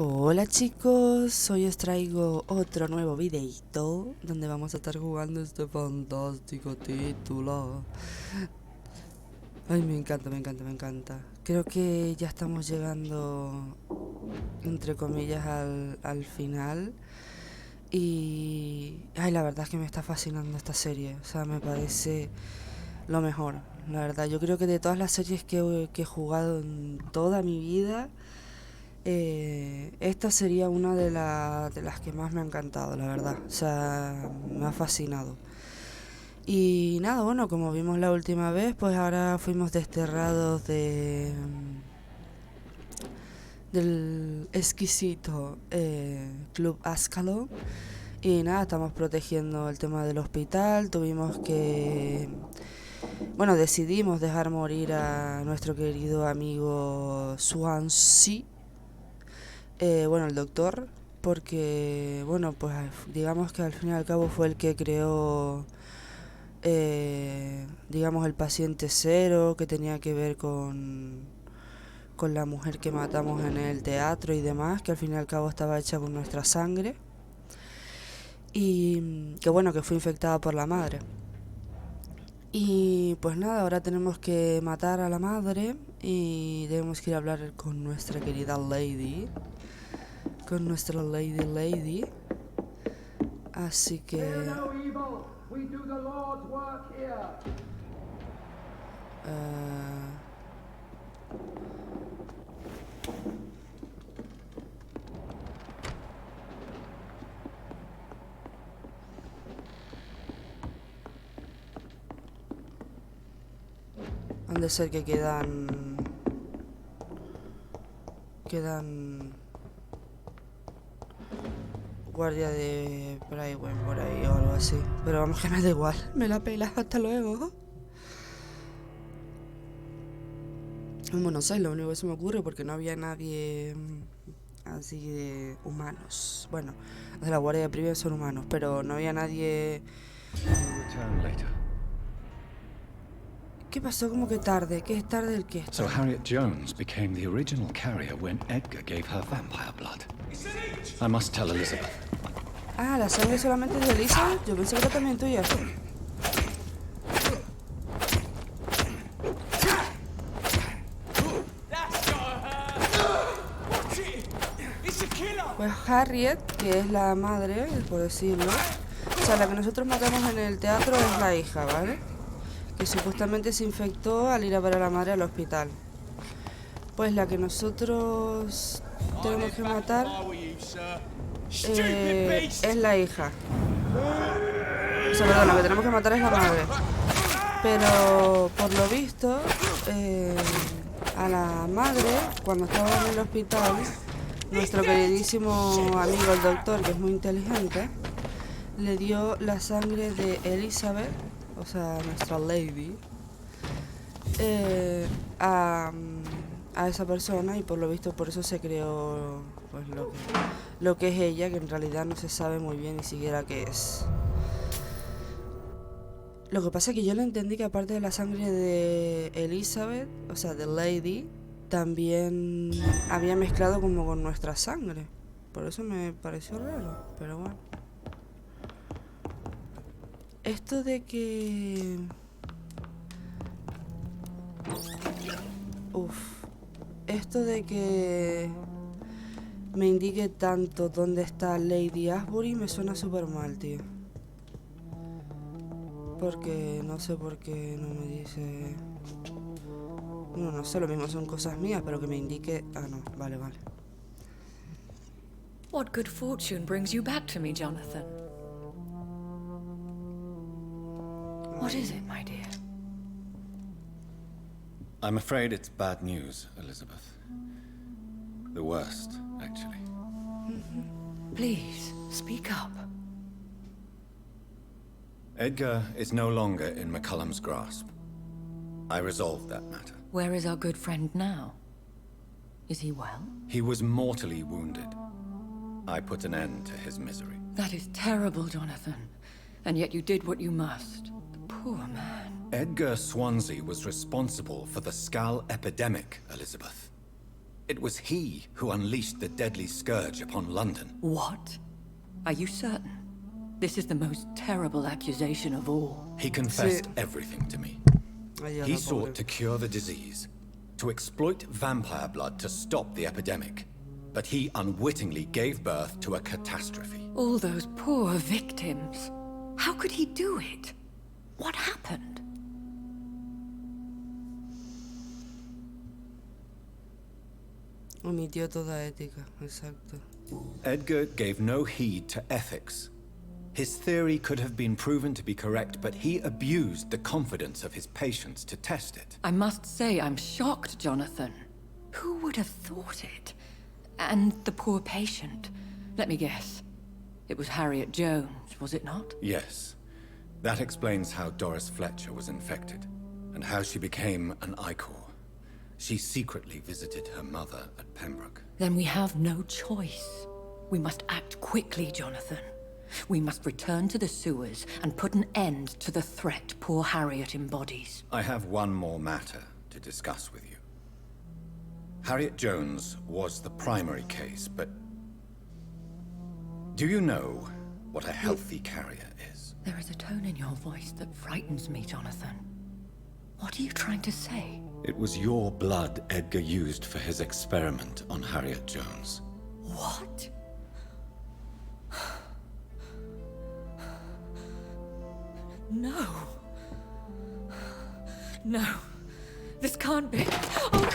Hola chicos, hoy os traigo otro nuevo videito donde vamos a estar jugando este fantástico título. Ay, me encanta, me encanta, me encanta. Creo que ya estamos llegando, entre comillas, al final. Y ay, la verdad es que me está fascinando esta serie. O sea, me parece lo mejor. La verdad, yo creo que de todas las series que he jugado en toda mi vida, esta sería una de las que más me ha encantado, la verdad. O sea, me ha fascinado. Y nada, bueno, como vimos la última vez, pues ahora fuimos desterrados del exquisito Club Ascalon. Y nada, estamos protegiendo el tema del hospital. Tuvimos que... Bueno, decidimos dejar morir a nuestro querido amigo Swansea. Bueno, el doctor, porque, bueno, pues digamos que al fin y al cabo fue el que creó, digamos, el paciente cero, que tenía que ver con la mujer que matamos en el teatro y demás, que al fin y al cabo estaba hecha con nuestra sangre, y que bueno, que fue infectada por la madre. Y pues nada, ahora tenemos que matar a la madre y debemos que ir a hablar con nuestra querida Lady. Con nuestra Lady. Así que... han de ser que quedan guardia de Brightway por ahí o algo así. Pero vamos, que me da igual. Me la pelas, hasta luego. Bueno, no sé, lo único que se me ocurre porque no había nadie así de humanos. Bueno, de la guardia de Privé son humanos, pero no había nadie... ¿Qué pasó? ¿Cómo que tarde? ¿Qué es tarde el qué? So Harriet Jones became the original carrier when Edgar gave her vampire blood. I must tell Elizabeth. Ah, la sangre solamente es de Elizabeth. Yo pensé que era también tuya. Pues Harriet, que es la madre, por decirlo, o sea, la que nosotros matamos en el teatro es la hija, ¿vale? Que supuestamente se infectó al ir a ver a la madre al hospital. Pues la que nosotros tenemos que matar es la hija. O sea, perdón, la que tenemos que matar es la madre. Pero por lo visto, a la madre, cuando estaba en el hospital, nuestro queridísimo amigo el doctor, que es muy inteligente, le dio la sangre de Elizabeth, o sea, nuestra lady, a esa persona, y por lo visto por eso se creó pues lo que es ella, que en realidad no se sabe muy bien ni siquiera qué es. Lo que pasa es que yo le entendí que aparte de la sangre de Elizabeth, o sea, de Lady, también había mezclado como con nuestra sangre. Por eso me pareció raro, pero bueno. Esto de que... Esto de que me indique tanto dónde está Lady Asbury me suena súper mal, tío. Porque no sé por qué no me dice... No, no sé, lo mismo son cosas mías, pero que me indique... Ah, no, vale, vale. What good fortune brings you back to me, Jonathan? What is it, my dear? I'm afraid it's bad news, Elizabeth. The worst, actually. Please, speak up. Edgar is no longer in McCullum's grasp. I resolved that matter. Where is our good friend now? Is he well? He was mortally wounded. I put an end to his misery. That is terrible, Jonathan. And yet you did what you must. The poor man. Edgar Swansea was responsible for the Skull epidemic, Elizabeth. It was he who unleashed the deadly scourge upon London. What? Are you certain? This is the most terrible accusation of all. He confessed everything to me. Ay, He la sought pobre. to cure the disease, to exploit vampire blood to stop the epidemic. But he unwittingly gave birth to a catastrophe. All those poor victims. How could he do it? What happened? Omitió toda ética, exacto. Edgar gave no heed to ethics. His theory could have been proven to be correct, but he abused the confidence of his patients to test it. I must say I'm shocked, Jonathan. Who would have thought it? And the poor patient. Let me guess. It was Harriet Jones, was it not? Yes. That explains how Doris Fletcher was infected, and how she became an Icor. She secretly visited her mother at Pembroke. Then we have no choice. We must act quickly, Jonathan. We must return to the sewers and put an end to the threat poor Harriet embodies. I have one more matter to discuss with you. Harriet Jones was the primary case, but do you know what a healthy carrier is? There is a tone in your voice that frightens me, Jonathan. What are you trying to say? It was your blood Edgar used for his experiment on Harriet Jones. What? No. No. This can't be. Oh,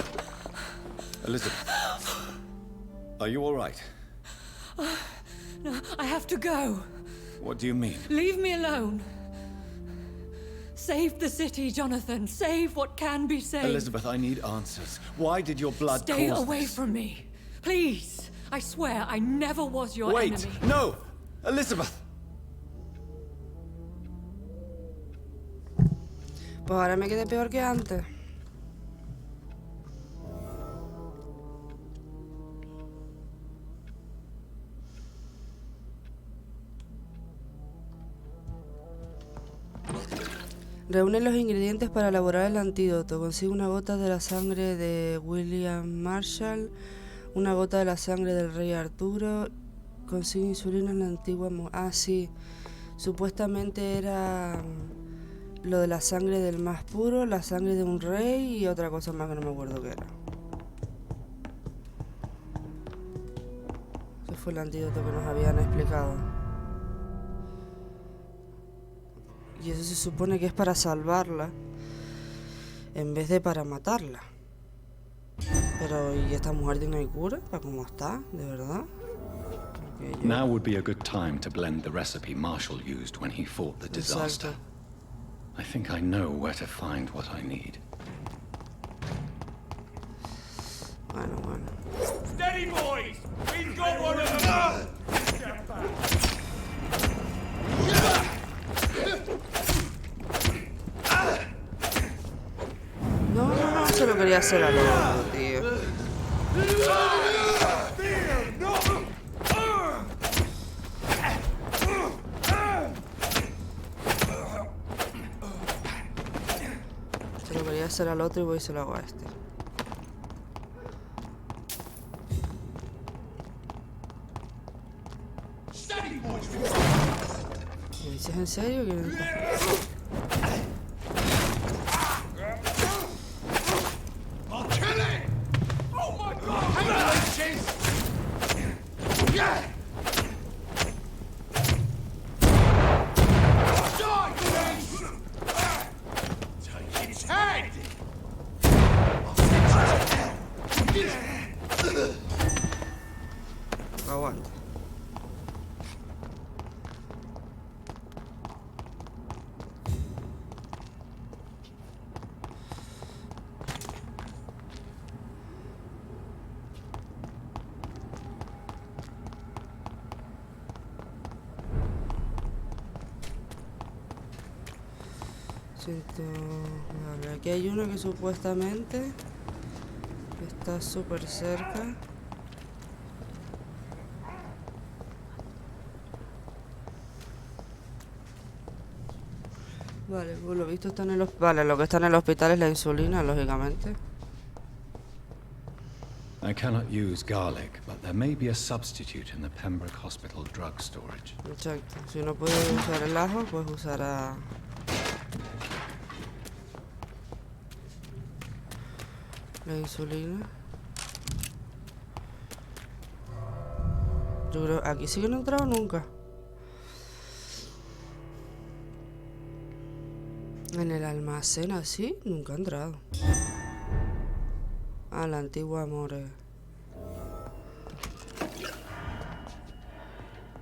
Elizabeth, are you all right? no, I have to go. What do you mean? Leave me alone. Save the city, Jonathan. Save what can be saved. Elizabeth, I need answers. Why did your blood Stay cause away this? from me. Please. I swear I never was your Wait! enemy. No! Elizabeth! Pues ahora me quedé peor que antes. Reúne los ingredientes para elaborar el antídoto. Consigue una gota de la sangre de William Marshall, una gota de la sangre del rey Arturo. Consigue insulina en la antigua... Ah, sí. Supuestamente era lo de la sangre del más puro, la sangre de un rey y otra cosa más que no me acuerdo qué era. Ese fue el antídoto que nos habían explicado. Y eso se supone que es para salvarla en vez de para matarla. Pero, ¿y esta mujer tiene cura? ¿Para cómo está? ¿De verdad? Now would be a good time to blend the recipe Marshall used when he fought the disaster. Exacto. I think I know where to find what I need. Bueno, bueno. Steady, boys! We've got one of them! Step back. No, no, no, se lo quería hacer al otro, tío. Se lo quería hacer al otro y voy y se lo hago a este. ¿Me dices en serio? I'll kill it! Oh my god! Hang on, leeches! Die, please! Take its head! Aguanta. Vale, aquí hay uno que supuestamente está súper cerca. Vale, pues lo visto está en el hospital. Vale, lo que está en el hospital es la insulina, lógicamente. I cannot use garlic, but there may be a substitute in the Pembroke Hospital drug storage. Exacto. Si no puedes usar el ajo, puedes usar la insulina. Yo creo... Aquí sí que no he entrado nunca. En el almacén así, nunca he entrado. Ah, la antigua More.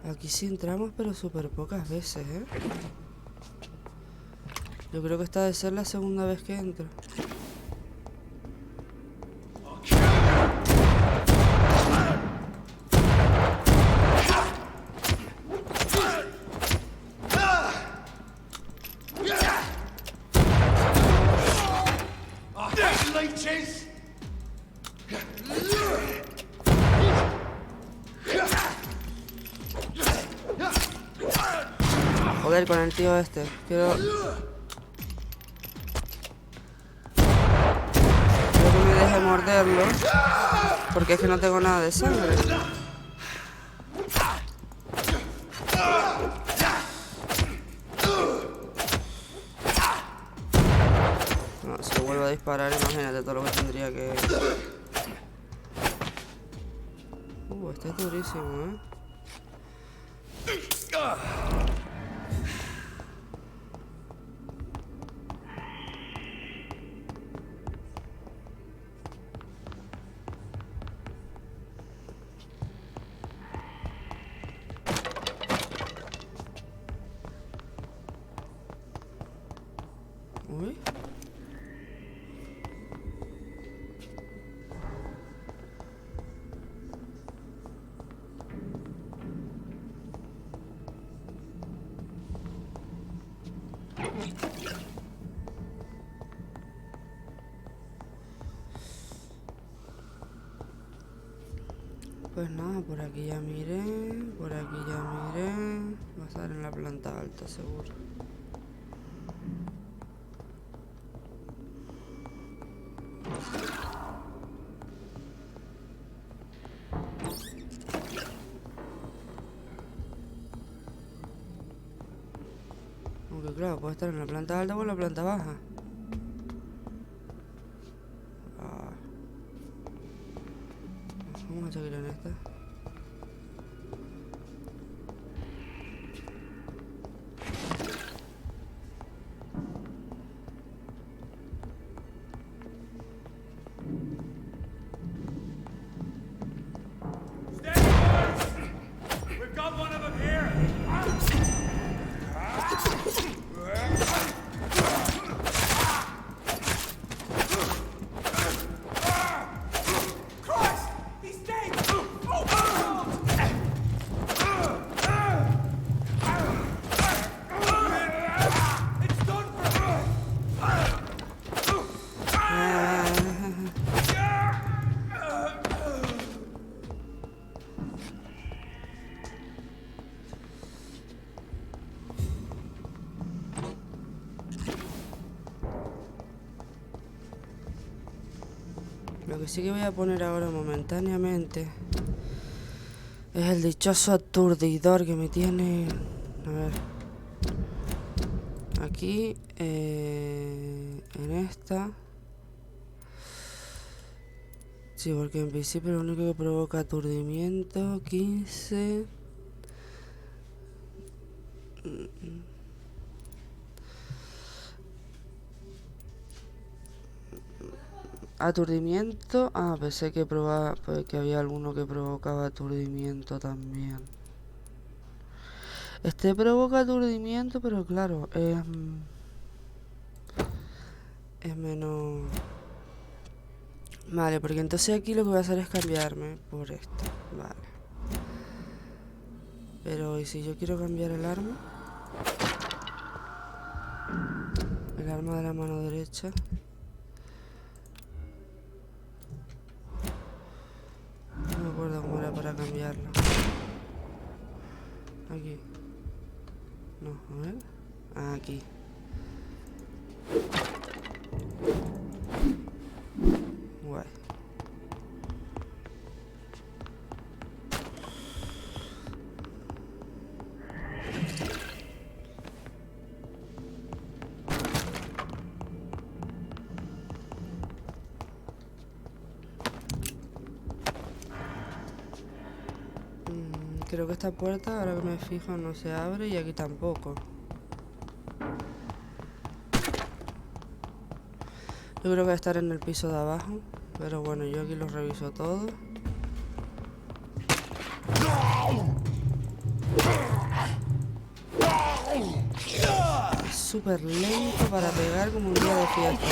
Aquí sí entramos, pero súper pocas veces, ¿eh? Yo creo que esta debe ser la segunda vez que entro. Joder, con el tío este. Quiero que me deje morderlo. Porque es que no tengo nada de sangre. No, si lo vuelvo a disparar, imagínate todo lo que tendría que... este es durísimo, ¿eh? Uy. Pues nada, por aquí ya miré, por aquí ya miré. Va a estar en la planta alta, seguro. Aunque claro, puede estar en la planta alta o en la planta baja. Vamos a seguir en esta. We've got one of them here! Christ! He's dead! Oh, it's done for him! Lo que sí que voy a poner ahora momentáneamente es el dichoso aturdidor que me tiene... A ver. Aquí, en esta. Sí, porque en principio lo único que provoca aturdimiento, 15... Aturdimiento. Ah, pensé que que había alguno que provocaba aturdimiento también. Este provoca aturdimiento, pero claro, es menos... Vale, porque entonces aquí lo que voy a hacer es cambiarme por esto. Vale. Pero, ¿y si yo quiero cambiar el arma? El arma de la mano derecha. No me acuerdo cómo era para cambiarlo. Aquí. No, a ver. Ah, aquí. Guay. Creo que esta puerta, ahora que me fijo, no se abre y aquí tampoco. Yo creo que va a estar en el piso de abajo, pero bueno, yo aquí lo reviso todo. Es súper lento para pegar como un día de fiesta.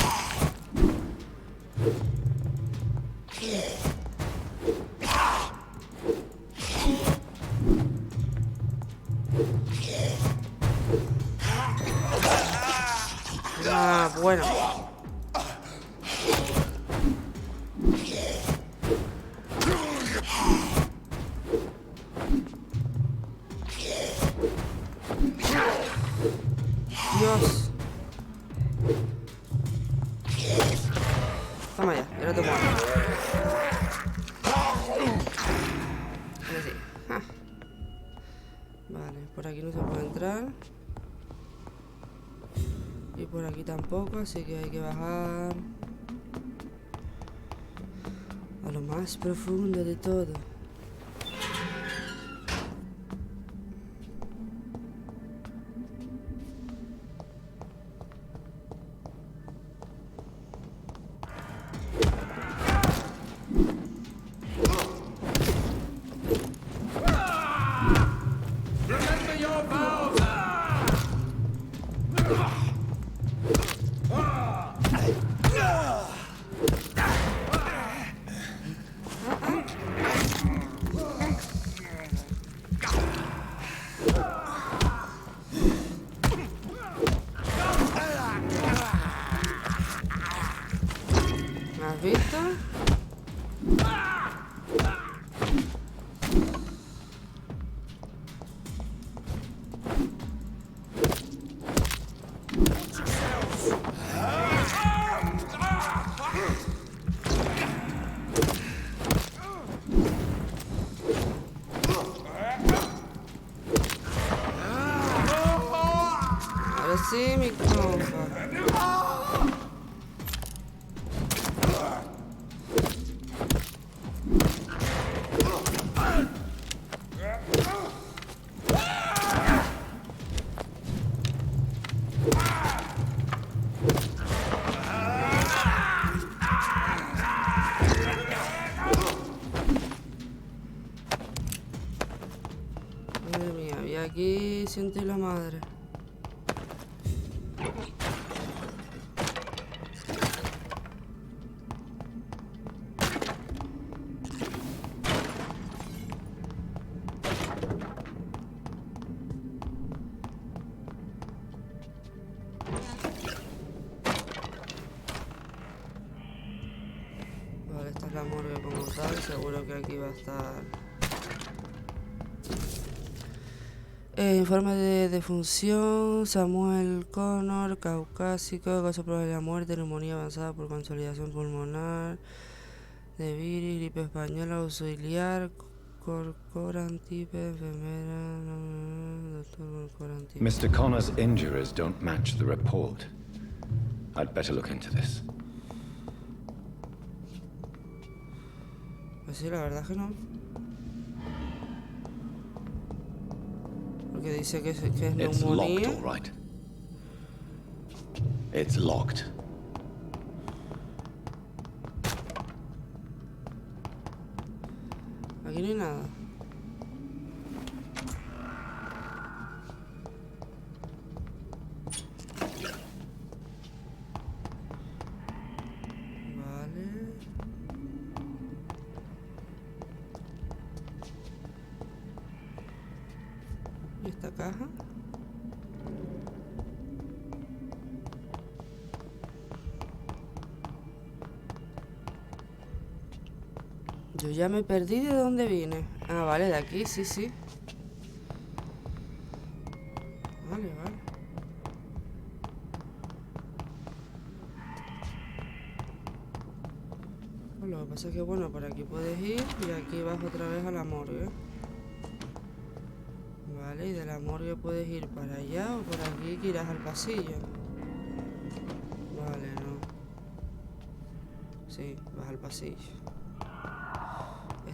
Ah, bueno. Dios. Toma ya, ya no te mueves. Ahora sí. Ah. Vale, por aquí no se puede entrar. Y por aquí tampoco, así que hay que bajar a lo más profundo de todo. Remember your vows! ¿Me has visto? Ahora sí, mi compa. Madre mía, y aquí siento la madre. Vale, esta es la morgue como tal, seguro que aquí va a estar. Informe de defunción, Samuel Connor, caucásico, caso probable de la muerte, neumonía avanzada por consolidación pulmonar, de viris, gripe española, auxiliar, corcorantipe, enfermera, doctor corcorantipe. Mr. Connor's injuries don't match the report. I'd better look into this. Pues sí, la verdad es que no. Porque dice que es It's locked, neumonía. all right. It's locked. Aquí no hay nada. Vale. ¿Y esta caja? Yo ya me perdí de dónde vine. Ah, vale, de aquí, sí, sí. Vale, vale. Pues lo que pasa es que, bueno, por aquí puedes ir y aquí vas otra vez a la morgue. Vale, y de la morgue puedes ir para allá o por aquí que irás al pasillo. Vale, no. Sí, vas al pasillo.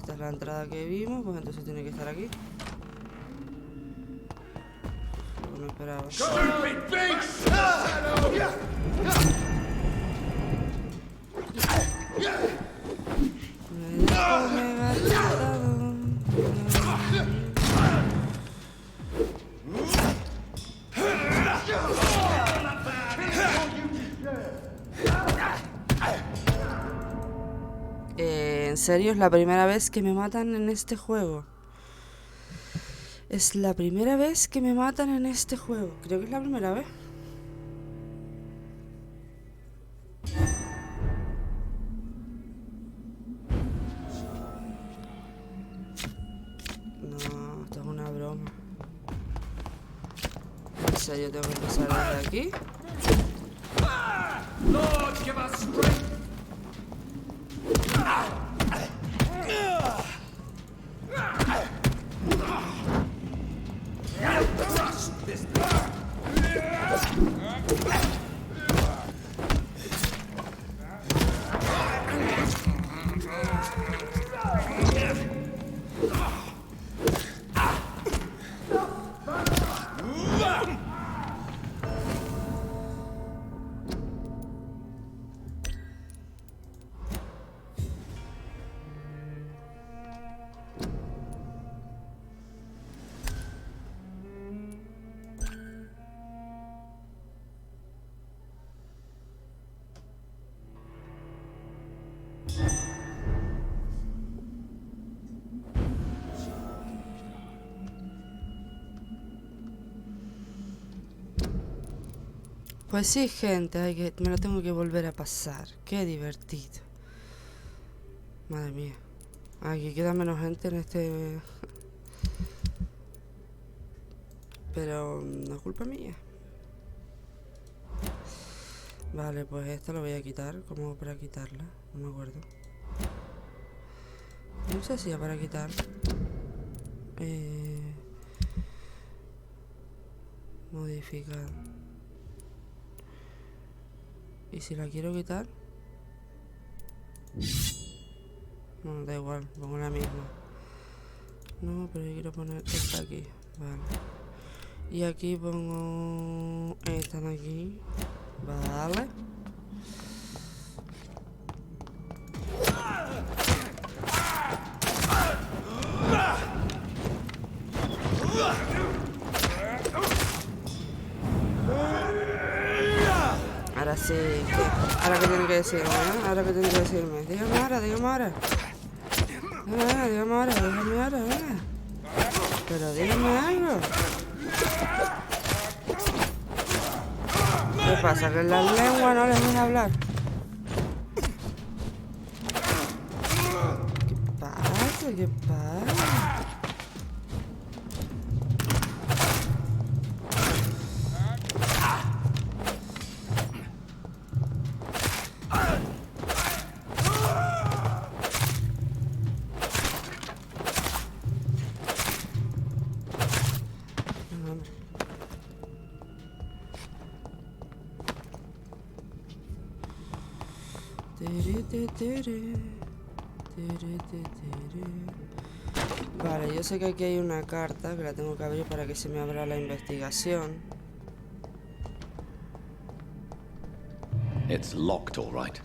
Esta es la entrada que vimos, pues entonces tiene que estar aquí. Lo que no esperaba. Me gastado. ¿En serio es la primera vez que me matan en este juego? Es la primera vez que me matan en este juego. Creo que es la primera vez. No, esto es una broma. En serio, tengo que empezar desde aquí. Lord, give us strength. Trust this. Pues sí, gente, me lo tengo que volver a pasar. Qué divertido. Madre mía. Aquí queda menos gente en este... Pero no es culpa mía. Vale, pues esta lo voy a quitar. ¿Cómo hago para quitarla? No me acuerdo. No sé si ya para quitar. Modificar. ¿Y si la quiero quitar? No, da igual, pongo la misma. No, pero yo quiero poner esta aquí. Vale. Y aquí pongo esta de aquí. Vale. Ahora sí. Ahora que tiene que decirme, ¿eh? Ahora que tiene que decirme. Dígame ahora, dígame ahora. Dígame ahora, dígame ahora, venga. Pero dígame algo. ¿Qué pasa? ¿Que en la lengua no les deja hablar? ¿Qué pasa? ¿Qué pasa? Vale, yo sé que aquí hay una carta que la tengo que abrir para que se me abra la investigación. It's locked, all right.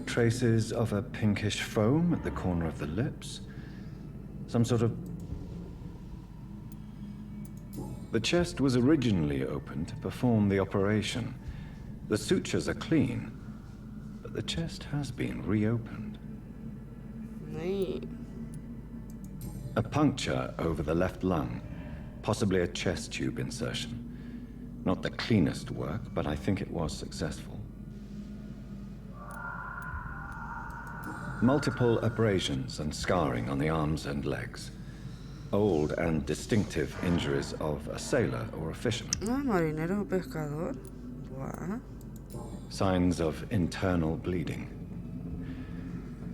Traces of a pinkish foam at the corner of the lips. Some sort of... The chest was originally opened to perform the operation. The sutures are clean, but the chest has been reopened. Ay. A puncture over the left lung, possibly a chest tube insertion. Not the cleanest work, but I think it was successful. Multiple abrasions and scarring on the arms and legs. Old and distinctive injuries of a sailor or a fisherman. Ah, marinero o pescador. Buah. Signs of internal bleeding.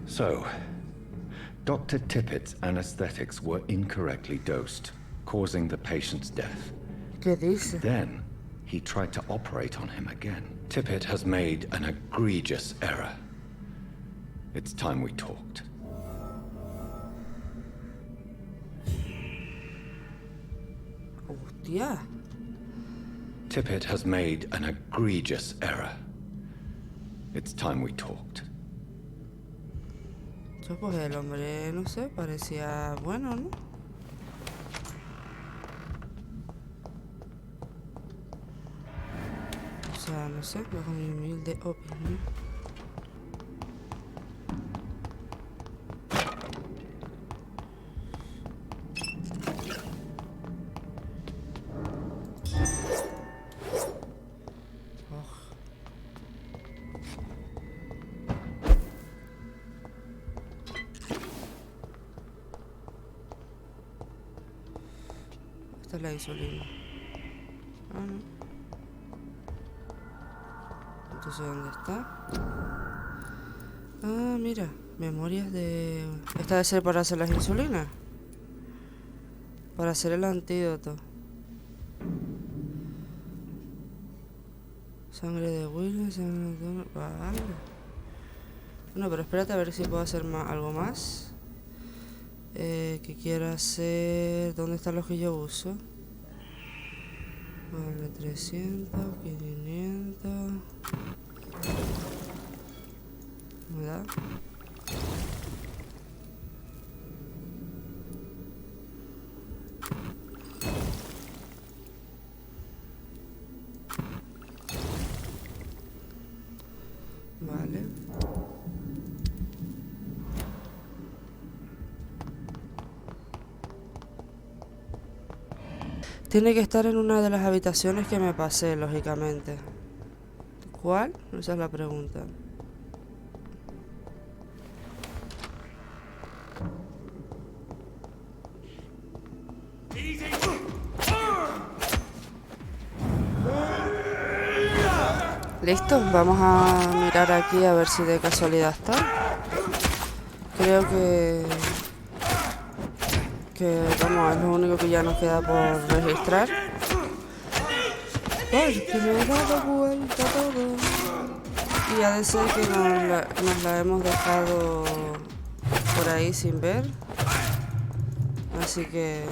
So, Dr. Tippett's anesthetics were incorrectly dosed, causing the patient's death. ¿Qué dice? Then, he tried to operate on him again. Tippett has made an egregious error. It's time we talked. Hostia. Tippett has made an egregious error. It's time we talked. Pues el hombre, no sé, parecía bueno, ¿no? O sea, no sé, bajo mi humilde opinión. Esta es la insulina. Ah, no. Entonces, ¿dónde está? Ah, mira. Memorias de... Esta debe ser para hacer las insulinas. Para hacer el antídoto. Sangre de William, sangre de... Vale. Bueno, pero espérate a ver si puedo hacer algo más. Que quiero hacer... ¿Dónde están los que yo uso? Vale, 300, 500... ¿Me da? Vale. Tiene que estar en una de las habitaciones que me pasé, lógicamente. ¿Cuál? Esa es la pregunta. Listo, vamos a mirar aquí a ver si de casualidad está. Creo que vamos, es lo único que ya nos queda por registrar. Porque me he dado vuelta todo. Y ha de ser que nos la hemos dejado por ahí sin ver. Así que...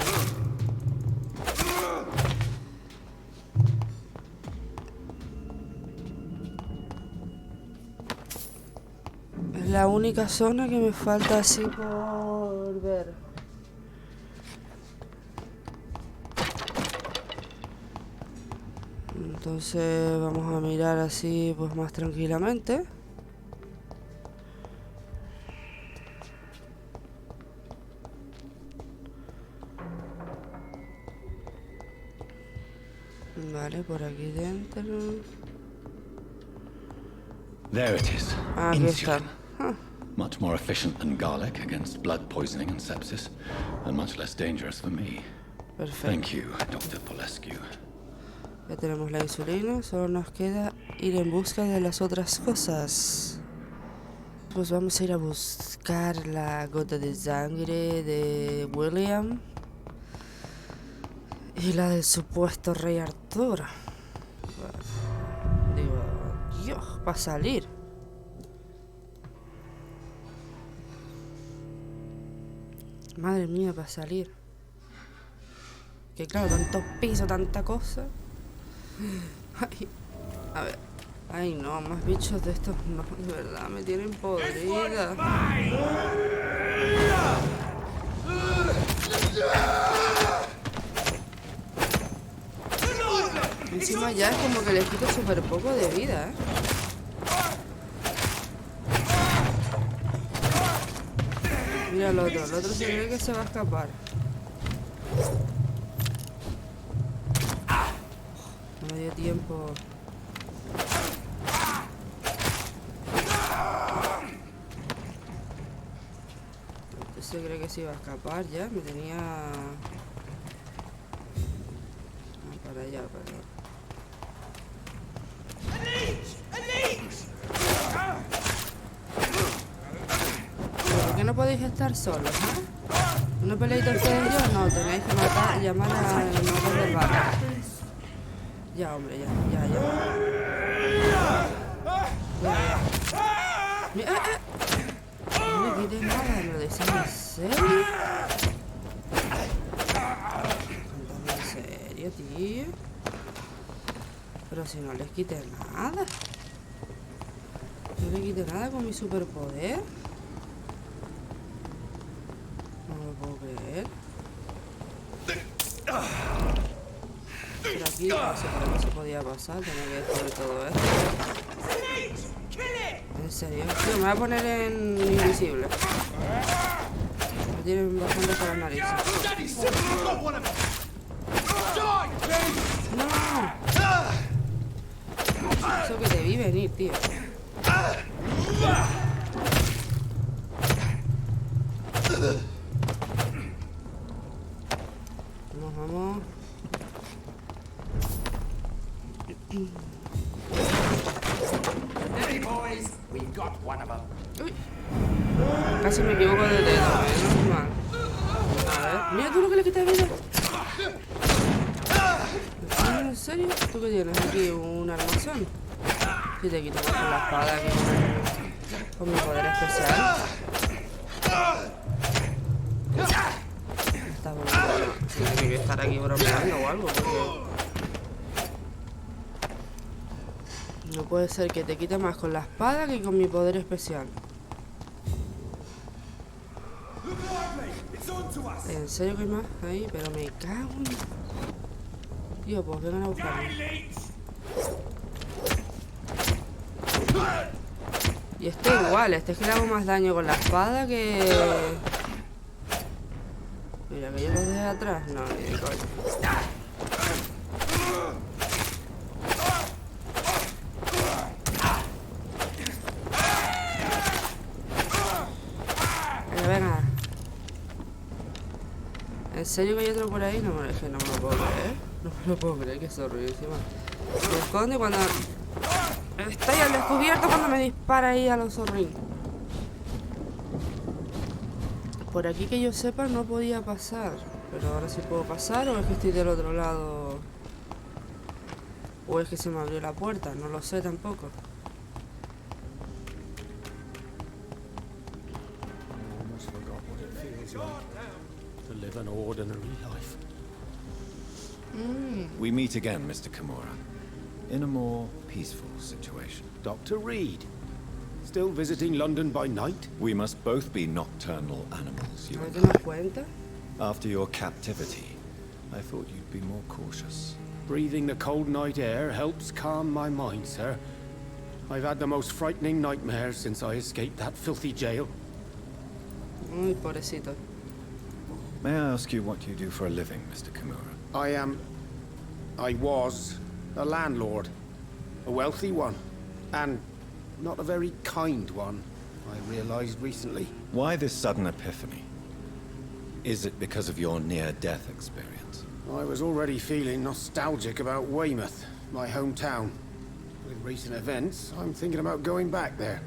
es la única zona que me falta así por ver. Entonces vamos a mirar así pues más tranquilamente. Vale, por aquí dentro. There it is. Aquí está. Insulin. Much more efficient than garlic against blood poisoning and sepsis, and much less dangerous for me. Perfecto. Thank you, Dr. Polescu. Ya tenemos la insulina, solo nos queda ir en busca de las otras cosas. Pues vamos a ir a buscar la gota de sangre de William y la del supuesto rey Arturo. Digo, Dios, va a salir. Madre mía, va a salir. Que claro, tanto piso, tanta cosa. Ay, a ver. Ay, no, más bichos de estos no, de verdad, me tienen podrida. Encima ya es como que les quito súper poco de vida, ¿eh? Mira el otro se cree que se va a escapar. No me dio tiempo. Este se cree que se iba a escapar ya. Me tenía... para allá, para allá. ¿Por qué no podéis estar solos, eh? ¿No peleáis ustedes yo? No, tenéis que llamar al motor del barrio. Ya, hombre, ya. Mira, no me quites nada, ¿me lo decís en serio? Contame en serio, tío. Pero si no les quité nada. No le quité nada con mi superpoder. No lo puedo creer. Pero aquí no sé por qué se podía pasar. Tenía que destruir todo esto. En serio. Tío, me voy a poner en invisible. Me tienen bastante por las narices. No. Eso que te vi venir, tío. Vamos. Hey boys, we got one of them. Uy. Casi me equivoco de dedo, menos mal. A ver, mira tú lo que le quita vida. ¿En serio? ¿Tú qué tienes aquí? ¿Un armazón? Si te quito más con la espada que con mi poder especial. Está bromeando. Tiene que estar aquí bromeando o algo, porque no puede ser que te quite más con la espada que con mi poder especial. ¿En serio que hay más ahí? Pero me cago en... Tío, pues vengan a buscarme. Y este igual, este es que le hago más daño con la espada que... Mira, que yo los dejé atrás. No, ni de coña. Venga. ¿En serio que hay otro por ahí? No, es que no me lo puedo creer. No me lo puedo creer, que es horrible encima. Se esconde cuando... Estoy al descubierto cuando me dispara ahí a los zorrín. Por aquí que yo sepa no podía pasar. Pero ahora sí puedo pasar, o es que estoy del otro lado. O es que se me abrió la puerta, no lo sé tampoco. Almost forgot what it feels like to live an ordinary life. We meet again, Mr. Kimura, in a more peaceful situation. Dr. Reed, still visiting London by night? We must both be nocturnal animals, you ¿No and te das I. cuenta? After your captivity, I thought you'd be more cautious. Breathing the cold night air helps calm my mind, sir. I've had the most frightening nightmares since I escaped that filthy jail. Uy, pobrecito. May I ask you what you do for a living, Mr. Kimura? I was a landlord. A wealthy one. And not a very kind one, I realized recently. Why this sudden epiphany? Is it because of your near-death experience? I was already feeling nostalgic about Weymouth, my hometown. With recent events, I'm thinking about going back there.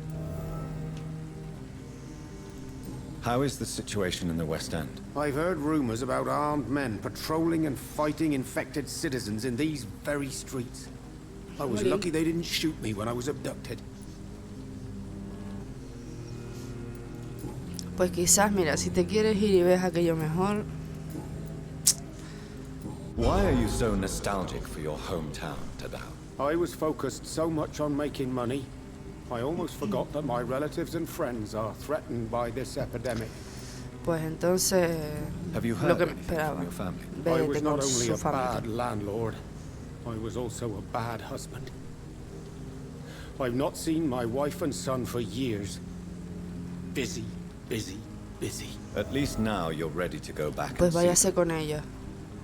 How is the situation in the West End? I've heard rumors about armed men patrolling and fighting infected citizens in these very streets. I was Really? lucky they didn't shoot me when I was abducted. Pues quizás, mira, si te quieres ir y ves aquello mejor. Why are you so nostalgic for your hometown, Tadao? I was focused so much on making money, I almost forgot that my relatives and friends are threatened by this epidemic. Pues entonces. Have you Lo heard que me anything esperaba. from your family? I Vete was con not only su a bad familia. landlord, I was also a bad husband. I've not seen my wife and son for years. Busy, busy, busy. At least now you're ready to go back Pues and see váyase them. con ella.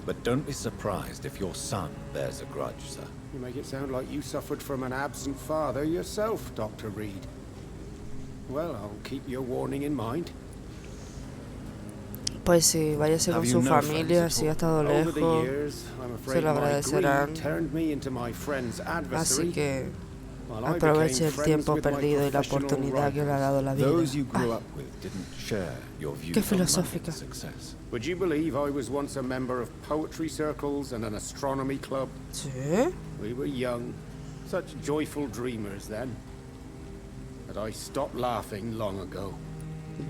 But don't be surprised if your son bears a grudge, sir. You make it sound like you suffered from an absent father yourself, Dr. Reed. Well, I'll keep your warning in mind. Pues sí, váyase con Have su you no familia, friends at si ha all? estado Over the lejos. years, I'm Se afraid lo my agradecerán. greed turned me into my friend's Así adversary. que Aproveche el tiempo perdido y la oportunidad que le ha dado la vida. Those you grew up with didn't share your views Qué on filosófica. London's success. Would you believe I was once a member of poetry circles and an astronomy club? ¿Sí? We were young, such joyful dreamers then. But I stopped laughing long ago.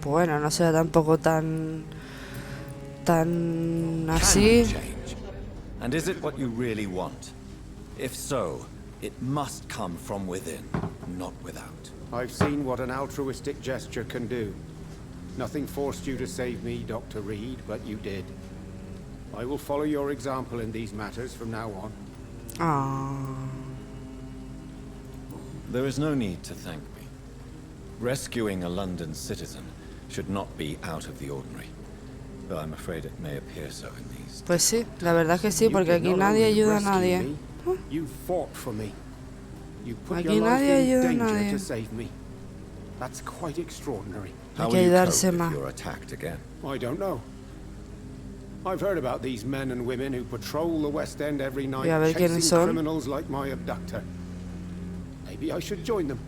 Bueno, no sea tampoco tan así. Can you change? And is it what you really want? If so, it must come from within, not without. I've seen what an altruistic gesture can do. Nothing forced you to save me, Dr. Reed, but you did. I will follow your example in these matters from now on. Ah, There is no need to thank me. Rescuing a London citizen should not be out of the ordinary. Though I'm afraid it may appear so in these. pues sí, la verdad que sí, You porque did aquí not nadie only ayuda a rescue nadie. me, you fought for me. You put Aquí your life nadie in ayuda a danger nadie. to save me. That's quite extraordinary. How que will you cope ayudarse if más. you're attacked again? I don't know. I've heard about these men and women who patrol the West End every night, Y a ver quiénes chasing son. criminals like my abductor. Maybe I should join them.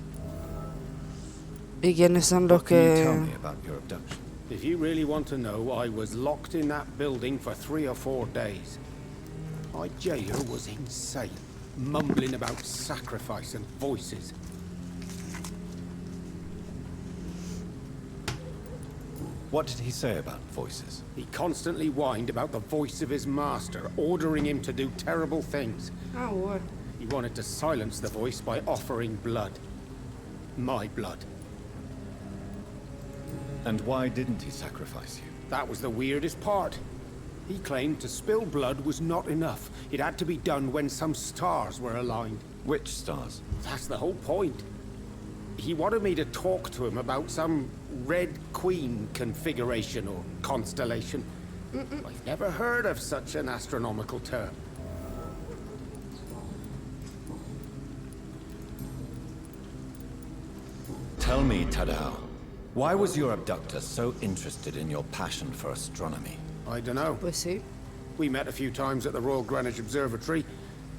¿Y quiénes son los What can you tell que...? me about your abduction? If you really want to know, I was locked in that building for 3 or 4 days. My jailer was insane, mumbling about sacrifice and voices. What did he say about voices? He constantly whined about the voice of his master, ordering him to do terrible things. Ah, bueno. He wanted to silence the voice by offering blood. My blood. And why didn't he sacrifice you? That was the weirdest part. He claimed to spill blood was not enough. It had to be done when some stars were aligned. Which stars? That's the whole point. He wanted me to talk to him about some Red Queen configuration or constellation. I've never heard of such an astronomical term. Tell me, Tadao, why was your abductor so interested in your passion for astronomy? I don't know. Pues sí. We met a few times at the Royal Greenwich Observatory.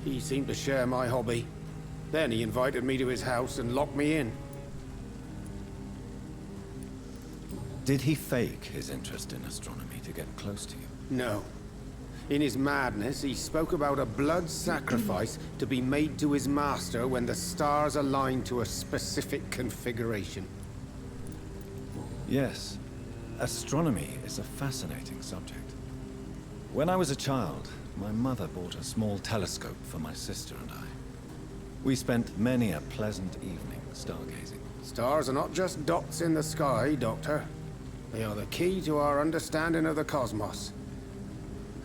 He seemed to share my hobby. Then he invited me to his house and locked me in. Did he fake his interest in astronomy to get close to you? No. In his madness, he spoke about a blood sacrifice to be made to his master when the stars aligned to a specific configuration. Yes. Astronomy is a fascinating subject. When I was a child, my mother bought a small telescope for my sister and I. We spent many a pleasant evening stargazing. Stars are not just dots in the sky, Doctor. They are the key to our understanding of the cosmos.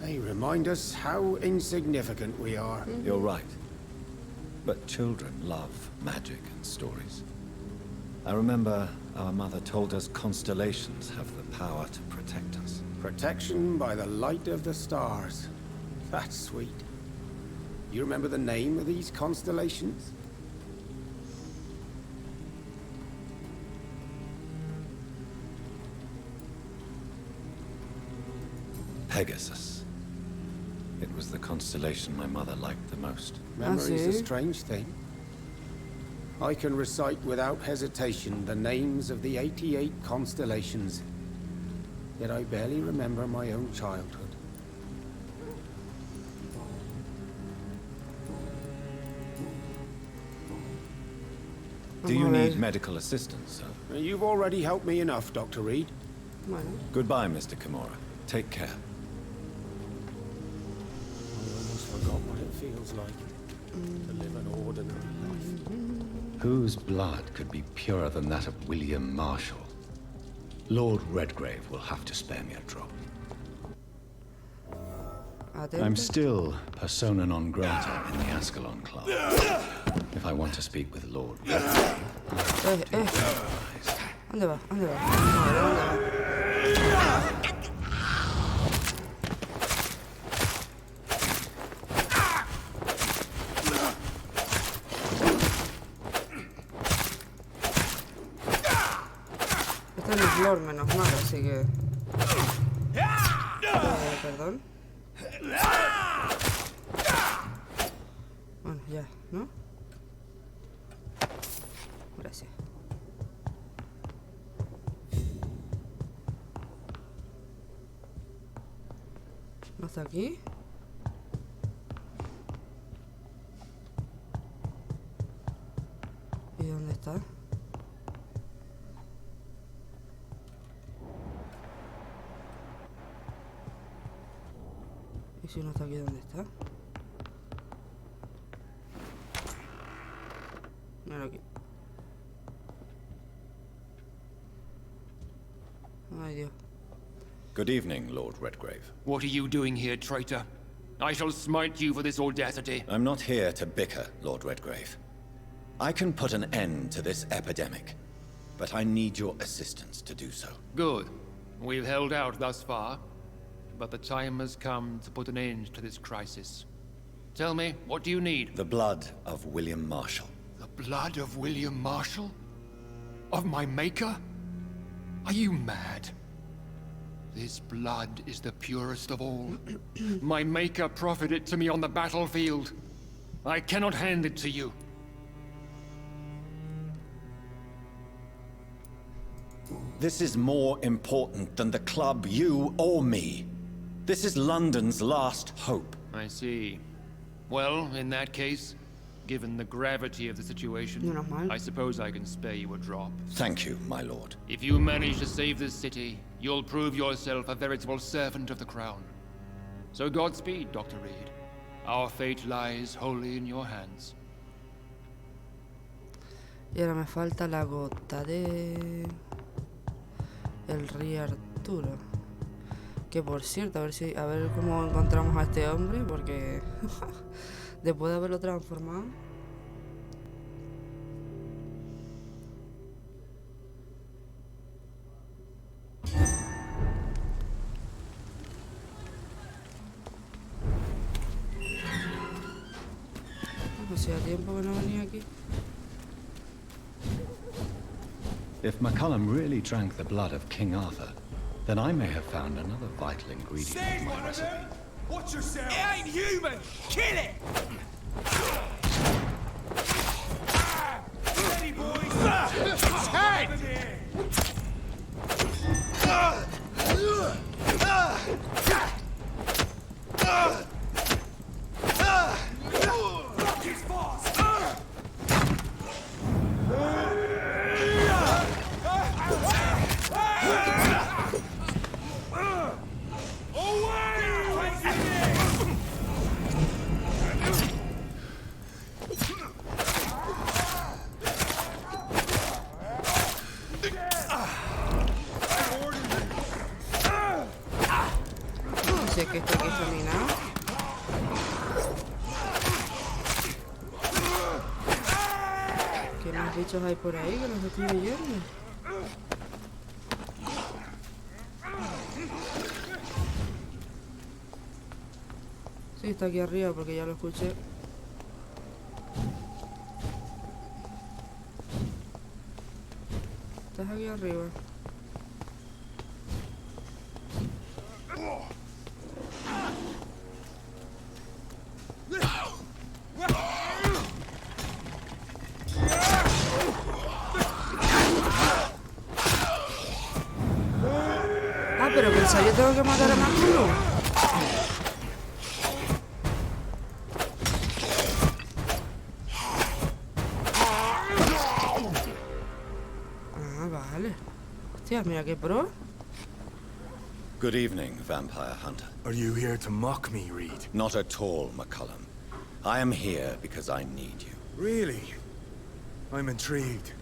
They remind us how insignificant we are. You're right. But children love magic and stories. I remember our mother told us constellations have the power to protect us. Protection by the light of the stars. That's sweet. You remember the name of these constellations? Pegasus. It was the constellation my mother liked the most. Memory's a see. strange thing. I can recite without hesitation the names of the 88 constellations. Yet I barely remember my own childhood. Do you Vamos a need ver. medical assistance, sir? You've already helped me enough, Dr. Reed. Bueno. Goodbye, Mr. Kimura. Take care. I almost forgot what it feels like to live an ordinary life. Whose blood could be purer than that of William Marshall? Lord Redgrave will have to spare me a drop. Atento. I'm still persona non grata in the Ascalon Club. If I want to speak with Lord Redgrave, ¿Dónde va? ¿Dónde va? A ver, ¿dónde va? Este es mi flor, menos mal, así que... perdón. Bueno, ya, ¿no? Gracias. ¿No está aquí? ¿Y dónde está? ¿Y si no está aquí, dónde está? Mira aquí. Ay, Dios. Good evening, Lord Redgrave. What are you doing here, traitor? I shall smite you for this audacity. I'm not here to bicker, Lord Redgrave. I can put an end to this epidemic, but I need your assistance to do so. Good. We've held out thus far, but the time has come to put an end to this crisis. Tell me, what do you need? The blood of William Marshall. The blood of William Marshall? Of my maker? Are you mad? This blood is the purest of all. My maker proffered it to me on the battlefield. I cannot hand it to you. This is more important than the club, you, or me. This is London's last hope. I see. Well, in that case, given the gravity of the situation, Menos mal. I suppose I can spare you a drop. Thank you, my lord. If you manage to save this city, you'll prove yourself a veritable servant of the crown. So Godspeed, Dr. Reed. Our fate lies wholly in your hands. Y ahora me falta la gota de... el rey Arturo. Que por cierto, a ver cómo encontramos a este hombre, porque después de haberlo transformado. Hacía tiempo que no venía aquí. If McCullum really drank the blood of King Arthur, then I may have found another vital ingredient Save of my one of recipe. them! Watch yourself! It ain't human! Kill it! Ready, boys! It's head! Rock is fast! Sé que está aquí examinado. ¿Qué más bichos hay por ahí que los estoy viendo? Sí, está aquí arriba porque ya lo escuché. Estás aquí arriba. Ah, pero pensaba yo tengo que matar a más uno. Ah, vale. Hostia, mira qué pro. Good evening, vampire hunter. Are you here to mock me, Reed? Not at all, McCullum. I am here because I need you. Really? I'm intrigued.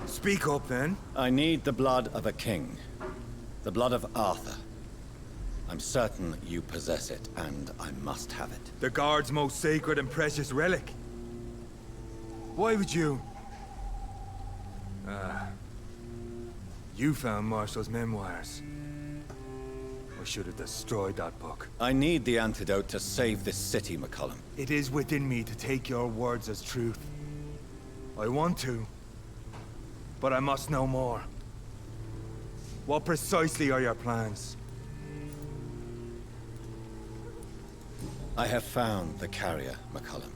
Speak up, then. I need the blood of a king. The blood of Arthur. I'm certain you possess it, and I must have it. The Guard's most sacred and precious relic. Why would you... You found Marshall's memoirs. I should have destroyed that book. I need the antidote to save this city, McCullum. It is within me to take your words as truth. I want to, but I must know more. What precisely are your plans? I have found the carrier, McCullum.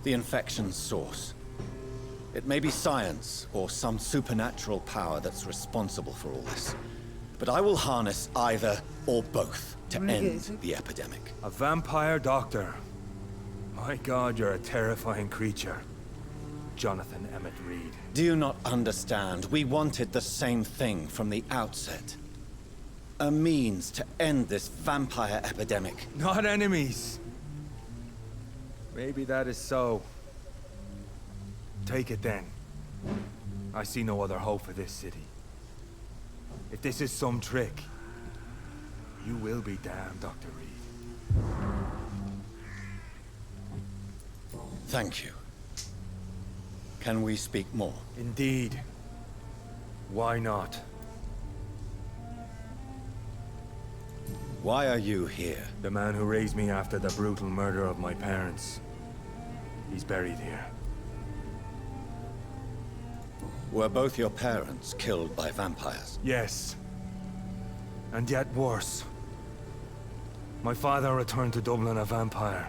The infection's source. It may be science or some supernatural power that's responsible for all this. But I will harness either or both to end the epidemic. A vampire doctor. My God, you're a terrifying creature. Jonathan Emmett Reed. Do you not understand? We wanted the same thing from the outset. A means to end this vampire epidemic. Not enemies. Maybe that is so. Take it then. I see no other hope for this city. If this is some trick, you will be damned, Dr. Reed. Thank you. Can we speak more? Indeed. Why not? Why are you here? The man who raised me after the brutal murder of my parents. He's buried here. Were both your parents killed by vampires? Yes. And yet worse. My father returned to Dublin a vampire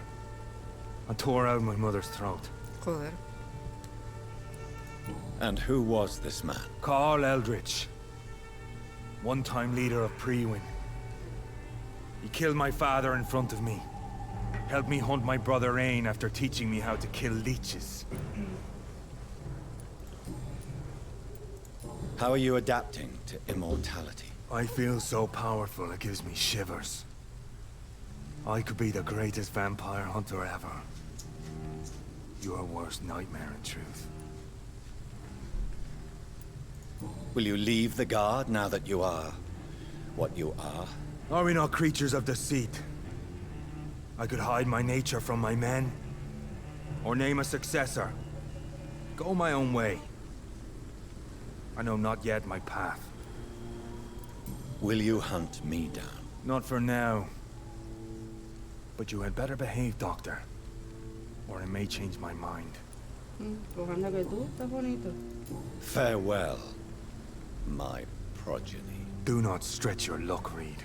and tore out my mother's throat. Joder. And who was this man? Carl Eldritch. One-time leader of Prewin. He killed my father in front of me. Helped me hunt my brother Ain after teaching me how to kill leeches. How are you adapting to immortality? I feel so powerful it gives me shivers. I could be the greatest vampire hunter ever. Your worst nightmare, in truth. Will you leave the Guard now that you are what you are? Are we not creatures of deceit? I could hide my nature from my men, or name a successor. Go my own way. I know not yet my path. Will you hunt me down? Not for now. But you had better behave, Doctor. Or I may change my mind. Pues anda que tú estás bonito. Farewell, my progeny. Do not stretch your luck, Reed.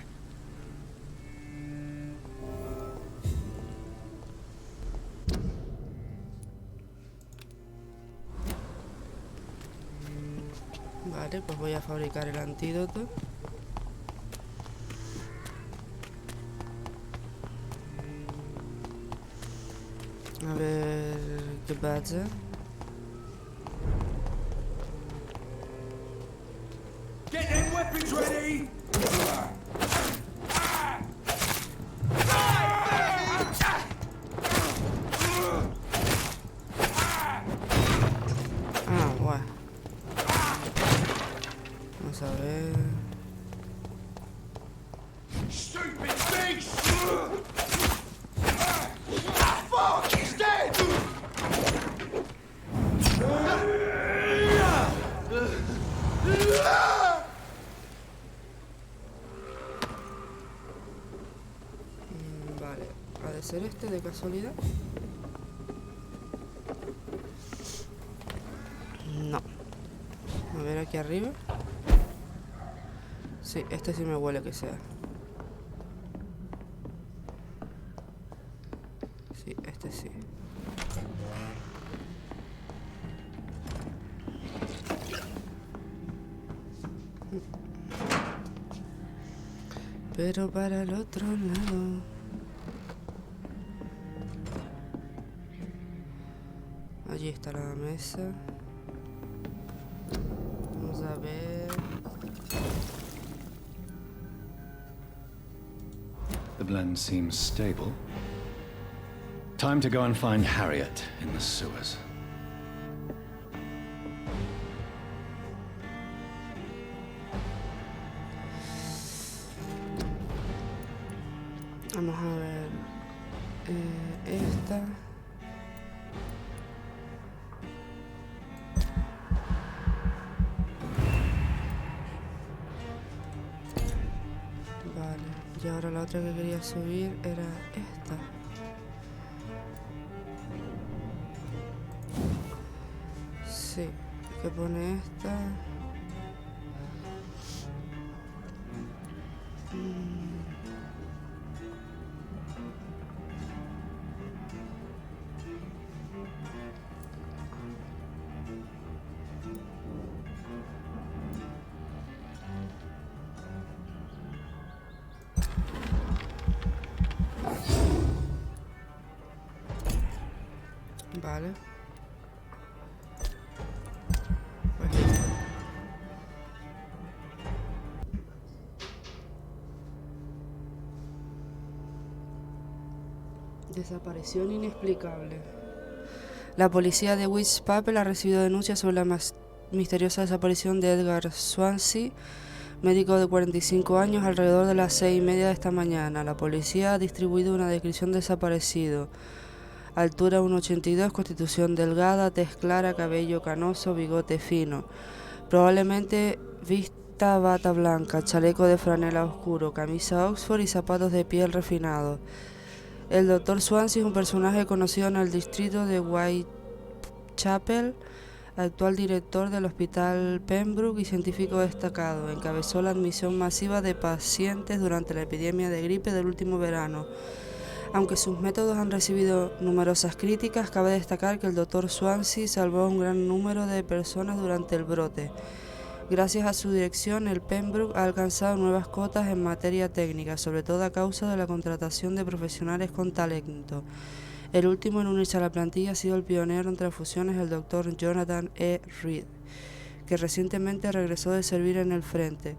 Vale, pues voy a fabricar el antídoto. A ver qué pasa. Get them weapons ready! Ah, bueno. Vamos a ver. Stupid beast! Fuck! He's dead! Vale, ¿ha de ser este de casualidad? No. A ver aquí arriba. Sí, este sí me huele que sea. Sí, este sí. Pero para el otro lado. Allí está la mesa. Vamos a ver. The blend seems stable. Time to go and find Harriet in the sewers. Vamos a ver. Esta. Vale. Y ahora la otra que quería subir era esta. Sí. ¿Qué pone esta? Vale. Aquí está. Desaparición inexplicable. La policía de Whitechapel ha recibido denuncias sobre la misteriosa desaparición de Edgar Swansea, médico de 45 años, alrededor de las 6:30 de esta mañana. La policía ha distribuido una descripción de desaparecido. Altura 1,82, constitución delgada, tez clara, cabello canoso, bigote fino. Probablemente vista bata blanca, chaleco de franela oscuro, camisa Oxford y zapatos de piel refinados. El Dr. Swansea es un personaje conocido en el distrito de Whitechapel, actual director del Hospital Pembroke y científico destacado. Encabezó la admisión masiva de pacientes durante la epidemia de gripe del último verano. Aunque sus métodos han recibido numerosas críticas, cabe destacar que el Dr. Swansea salvó a un gran número de personas durante el brote. Gracias a su dirección, el Pembroke ha alcanzado nuevas cotas en materia técnica, sobre todo a causa de la contratación de profesionales con talento. El último en unirse a la plantilla ha sido el pionero en transfusiones, el Dr. Jonathan E. Reed, que recientemente regresó de servir en el frente.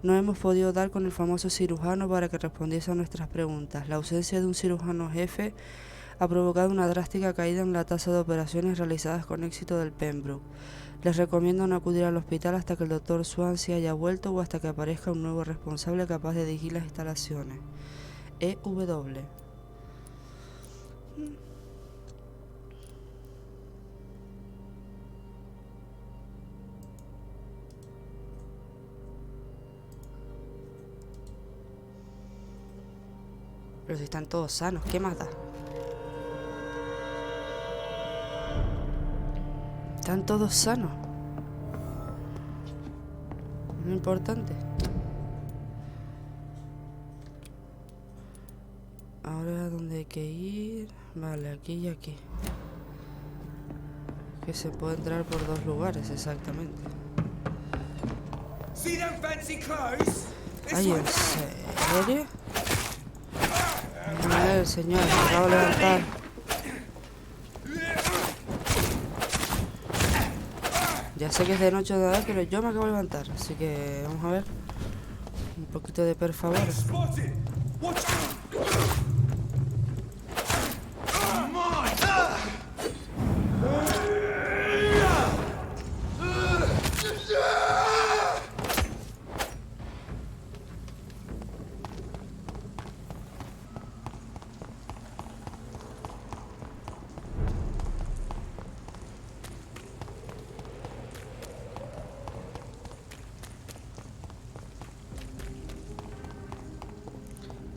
No hemos podido dar con el famoso cirujano para que respondiese a nuestras preguntas. La ausencia de un cirujano jefe ha provocado una drástica caída en la tasa de operaciones realizadas con éxito del Pembroke. Les recomiendo no acudir al hospital hasta que el Dr. Swansea haya vuelto o hasta que aparezca un nuevo responsable capaz de dirigir las instalaciones. E.W. Pero si están todos sanos, ¿qué más da? Están todos sanos. Muy importante. Ahora, ¿dónde hay que ir? Vale, aquí y aquí. Que se puede entrar por dos lugares, exactamente. Ay, ¿en serio? A ver, señor, me acabo de levantar. Ya sé que es de noche de edad, pero yo me acabo de levantar, así que vamos a ver. Un poquito de por favor.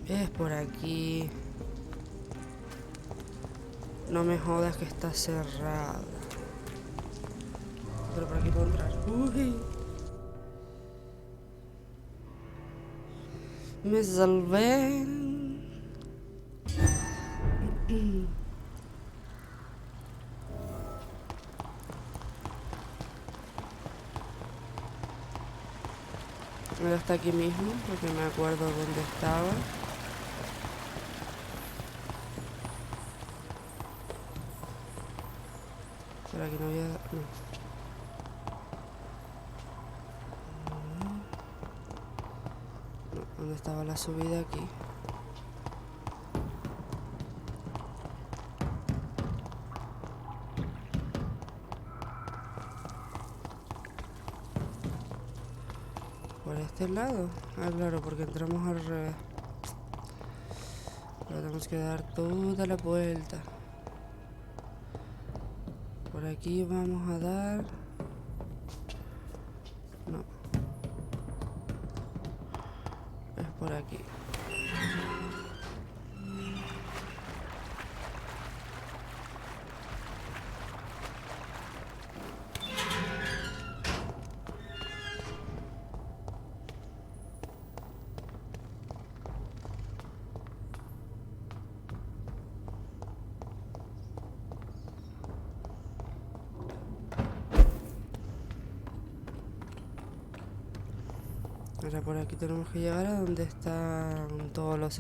Es por aquí. No me jodas que está cerrada. Pero por aquí puedo entrar. Uy. Me salvé. Ahora está aquí mismo porque me acuerdo dónde estaba. Por aquí no había... No, ¿dónde estaba la subida? Aquí. ¿Por este lado? Ah, claro, porque entramos al revés. Ahora tenemos que dar toda la vuelta. Por aquí vamos a dar... No. Es por aquí. Ahora por aquí tenemos que llegar a donde están todos los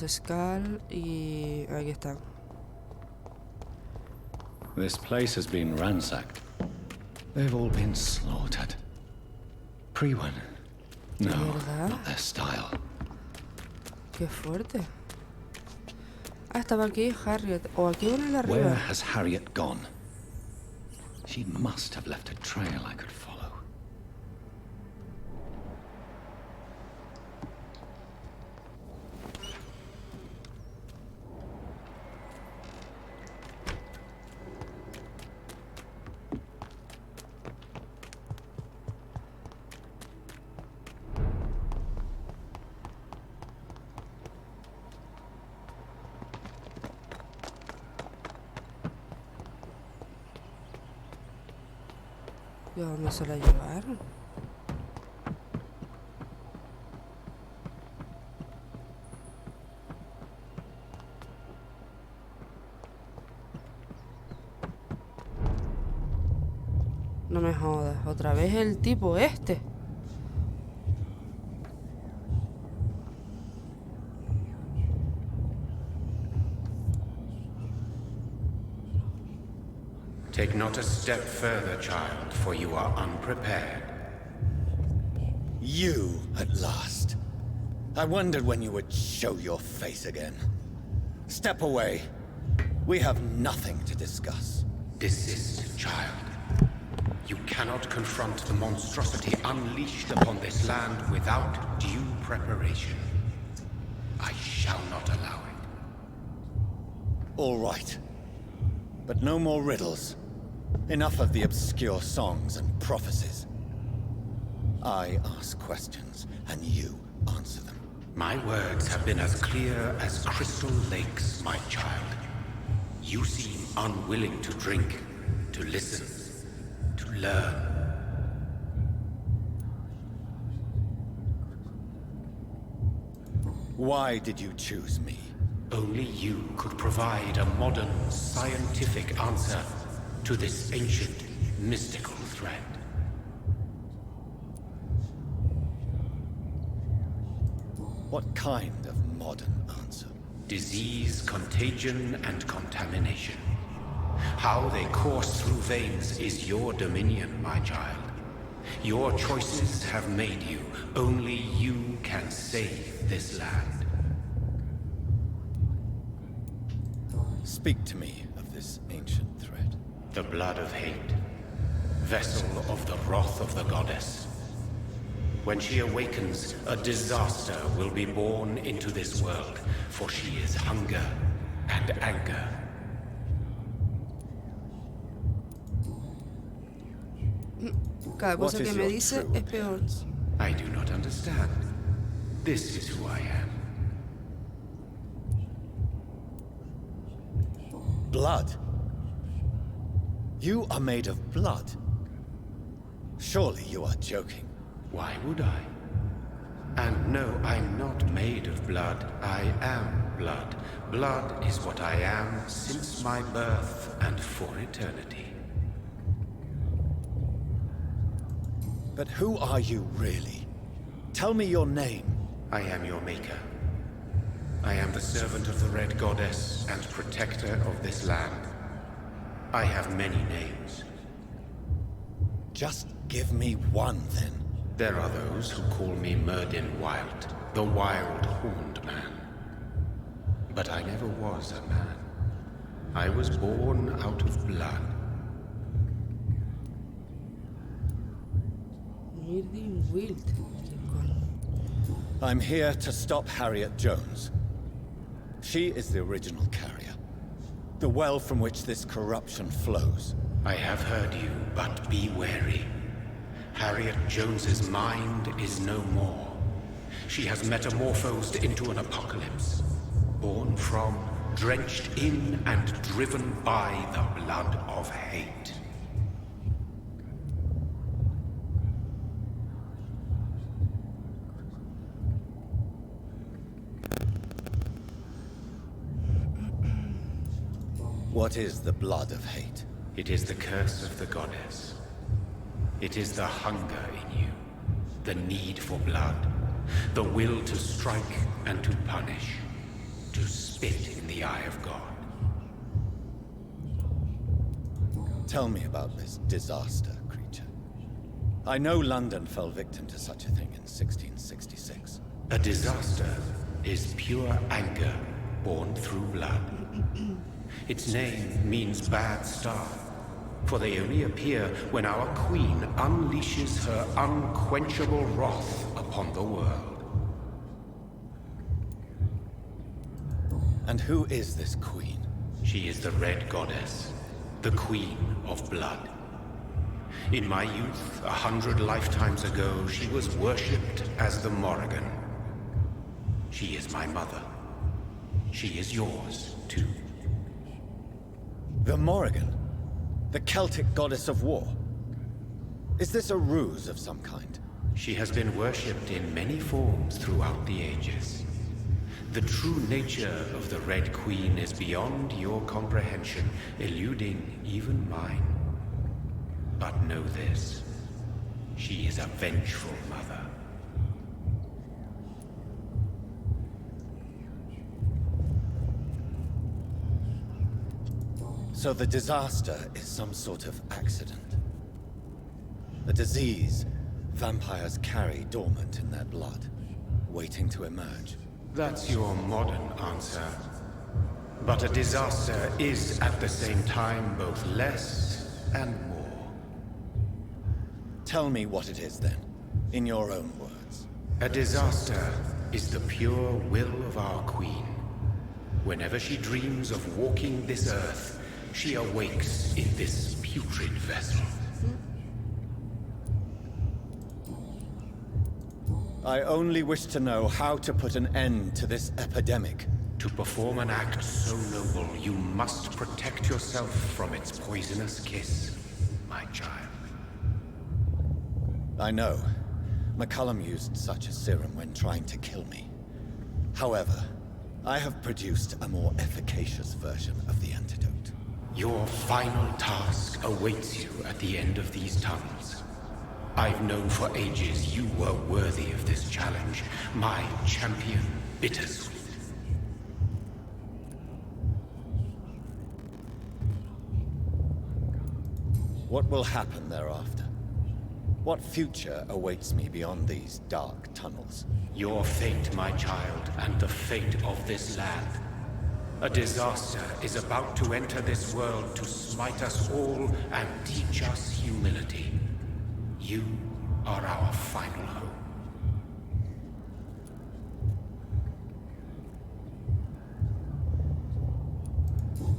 skal y aquí están. This place has been ransacked. They've all been slaughtered. Pre-one. No, ¿Verdad? not their style. Qué fuerte. Ah, estaba aquí Harriet. O aquí o en el Where arriba. has Harriet gone? She must have left a trail I could follow. ¿Y a dónde se la llevaron? No me jodas, otra vez el tipo este. Take not a step further, child, for you are unprepared. You, at last. I wondered when you would show your face again. Step away. We have nothing to discuss. Desist, child. You cannot confront the monstrosity unleashed upon this land without due preparation. I shall not allow it. All right. But no more riddles. Enough of the obscure songs and prophecies. I ask questions, and you answer them. My words have been as clear as crystal lakes, my child. You seem unwilling to drink, to listen, to learn. Why did you choose me? Only you could provide a modern, scientific answer to this ancient, mystical threat. What kind of modern answer? Disease, contagion, and contamination. How they course through veins is your dominion, my child. Your choices have made you. Only you can save this land. Speak to me of this ancient threat. The blood of hate. Vessel of the wrath of the goddess. When she awakens, a disaster will be born into this world, for she is hunger and anger. Cada What cosa is que me your dice true es peor. appearance? I do not understand. This is who I am. Blood? You are made of blood. Surely you are joking. Why would I? And no, I'm not made of blood. I am blood. Blood is what I am since my birth and for eternity. But who are you really? Tell me your name. I am your maker. I am the servant of the Red Goddess and protector of this land. I have many names. Just give me one, then. There are those who call me Merdin Wild, the Wild Horned Man. But I never was a man. I was born out of blood. Merdin Wild. I'm here to stop Harriet Jones. She is the original carrier. The well from which this corruption flows. I have heard you, but be wary. Harriet Jones's mind is no more. She has metamorphosed into an apocalypse. Born from, drenched in, and driven by the blood of hate. What is the blood of hate? It is the curse of the goddess. It is the hunger in you, the need for blood, the will to strike and to punish, to spit in the eye of God. Tell me about this disaster creature. I know London fell victim to such a thing in 1666. A disaster is pure anger born through blood. Its name means bad star, for they only appear when our queen unleashes her unquenchable wrath upon the world. And who is this queen? She is the Red Goddess, the Queen of Blood. In my youth, 100 lifetimes ago, she was worshipped as the Morrigan. She is my mother. She is yours, too. The Morrigan? The Celtic goddess of war? Is this a ruse of some kind? She has been worshipped in many forms throughout the ages. The true nature of the Red Queen is beyond your comprehension, eluding even mine. But know this, she is a vengeful mother. So the disaster is some sort of accident. A disease vampires carry dormant in their blood, waiting to emerge. That's your modern answer. But a disaster is at the same time both less and more. Tell me what it is then, in your own words. A disaster is the pure will of our queen. Whenever she dreams of walking this earth, she awakes in this putrid vessel. I only wish to know how to put an end to this epidemic. To perform an act so noble, you must protect yourself from its poisonous kiss, my child. I know. McCullum used such a serum when trying to kill me. However, I have produced a more efficacious version of the antidote. Your final task awaits you at the end of these tunnels. I've known for ages you were worthy of this challenge, my champion, Bittersweet. What will happen thereafter? What future awaits me beyond these dark tunnels? Your fate, my child, and the fate of this land. A disaster is about to enter this world to smite us all and teach us humility. You are our final hope.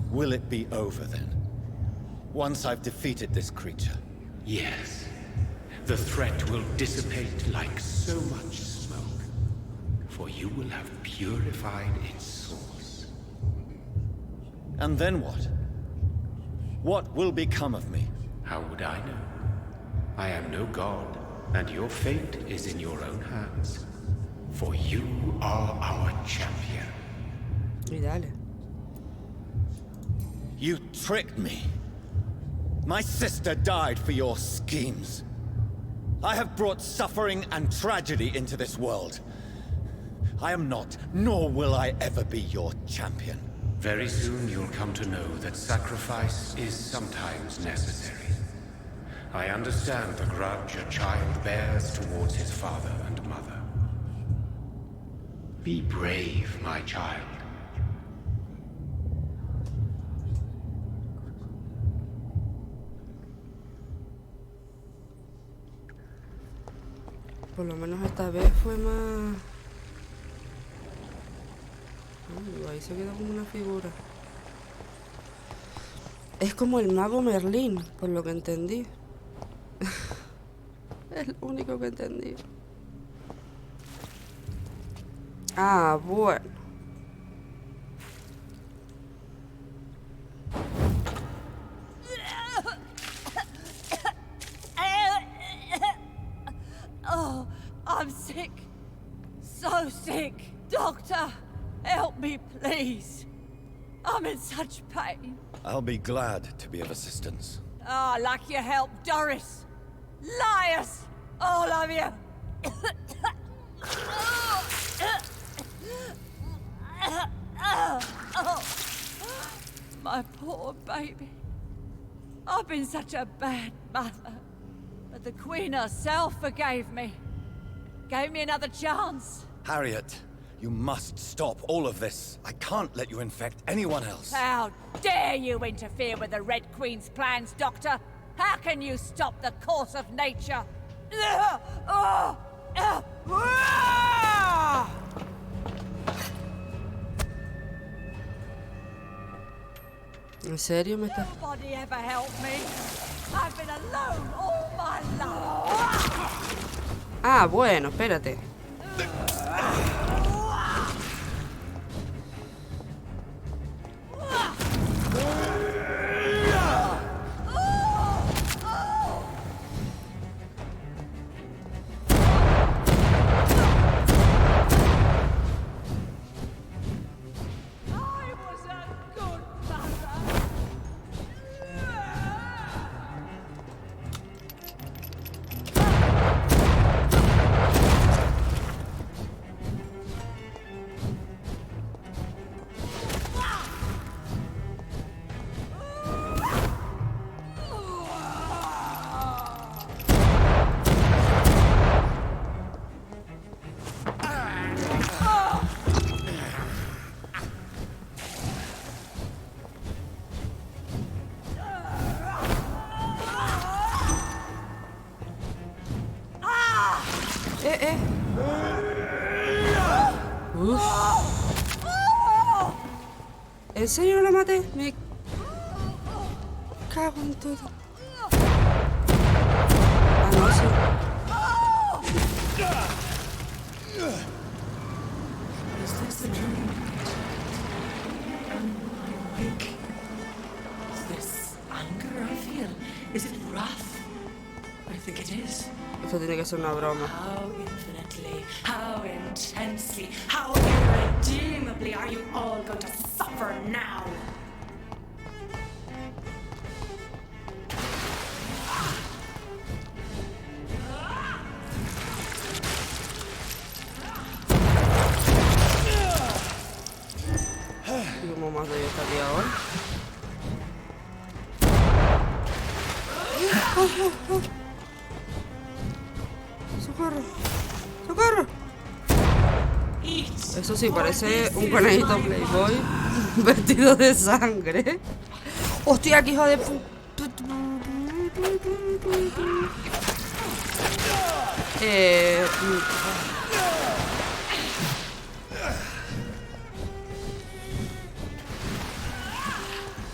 Will it be over then? Once I've defeated this creature? Yes. The threat will dissipate like so much smoke, for you will have purified its source. And then what? What will become of me? How would I know? I am no god, and your fate is in your own hands. For you are our champion. Y dale. You tricked me. My sister died for your schemes. I have brought suffering and tragedy into this world. I am not, nor will I ever be your champion. Very soon you'll come to know that sacrifice is sometimes necessary. I understand the grudge a child bears towards his father and mother. Be brave, my child. Por lo menos esta vez fue más... ahí se quedó como una figura. Es como el mago Merlín, por lo que entendí. Es lo único que entendí. Ah, bueno. Oh, I'm sick. So sick. Doctor, help me, please. I'm in such pain. I'll be glad to be of assistance. Ah, like your help, Doris. Liars, all of you. My poor baby. I've been such a bad mother. But the Queen herself forgave me. Gave me another chance. Harriet, you must stop all of this. I can't let you infect anyone else. How dare you interfere with the Red Queen's plans, Doctor? How can you stop the course of nature? ¿En serio me está...? Nobody ever helped me. I've been alone all my life. Ah, bueno, espérate. ¿En serio no la maté? Me cago en todo. Ah, no, sí. Is this a dream? Am I awake? Is this anger I feel? Is it wrath? I think it is. Esto tiene que ser una broma. How infinitely, how intensely, how irredeemably are you all going to suffer now? ¿Y cómo más de esta tía ahora? ¡Socorro! ¡Socorro! Eso sí, parece un conejito Playboy vestido de sangre. ¡Hostia, qué hijo de pu...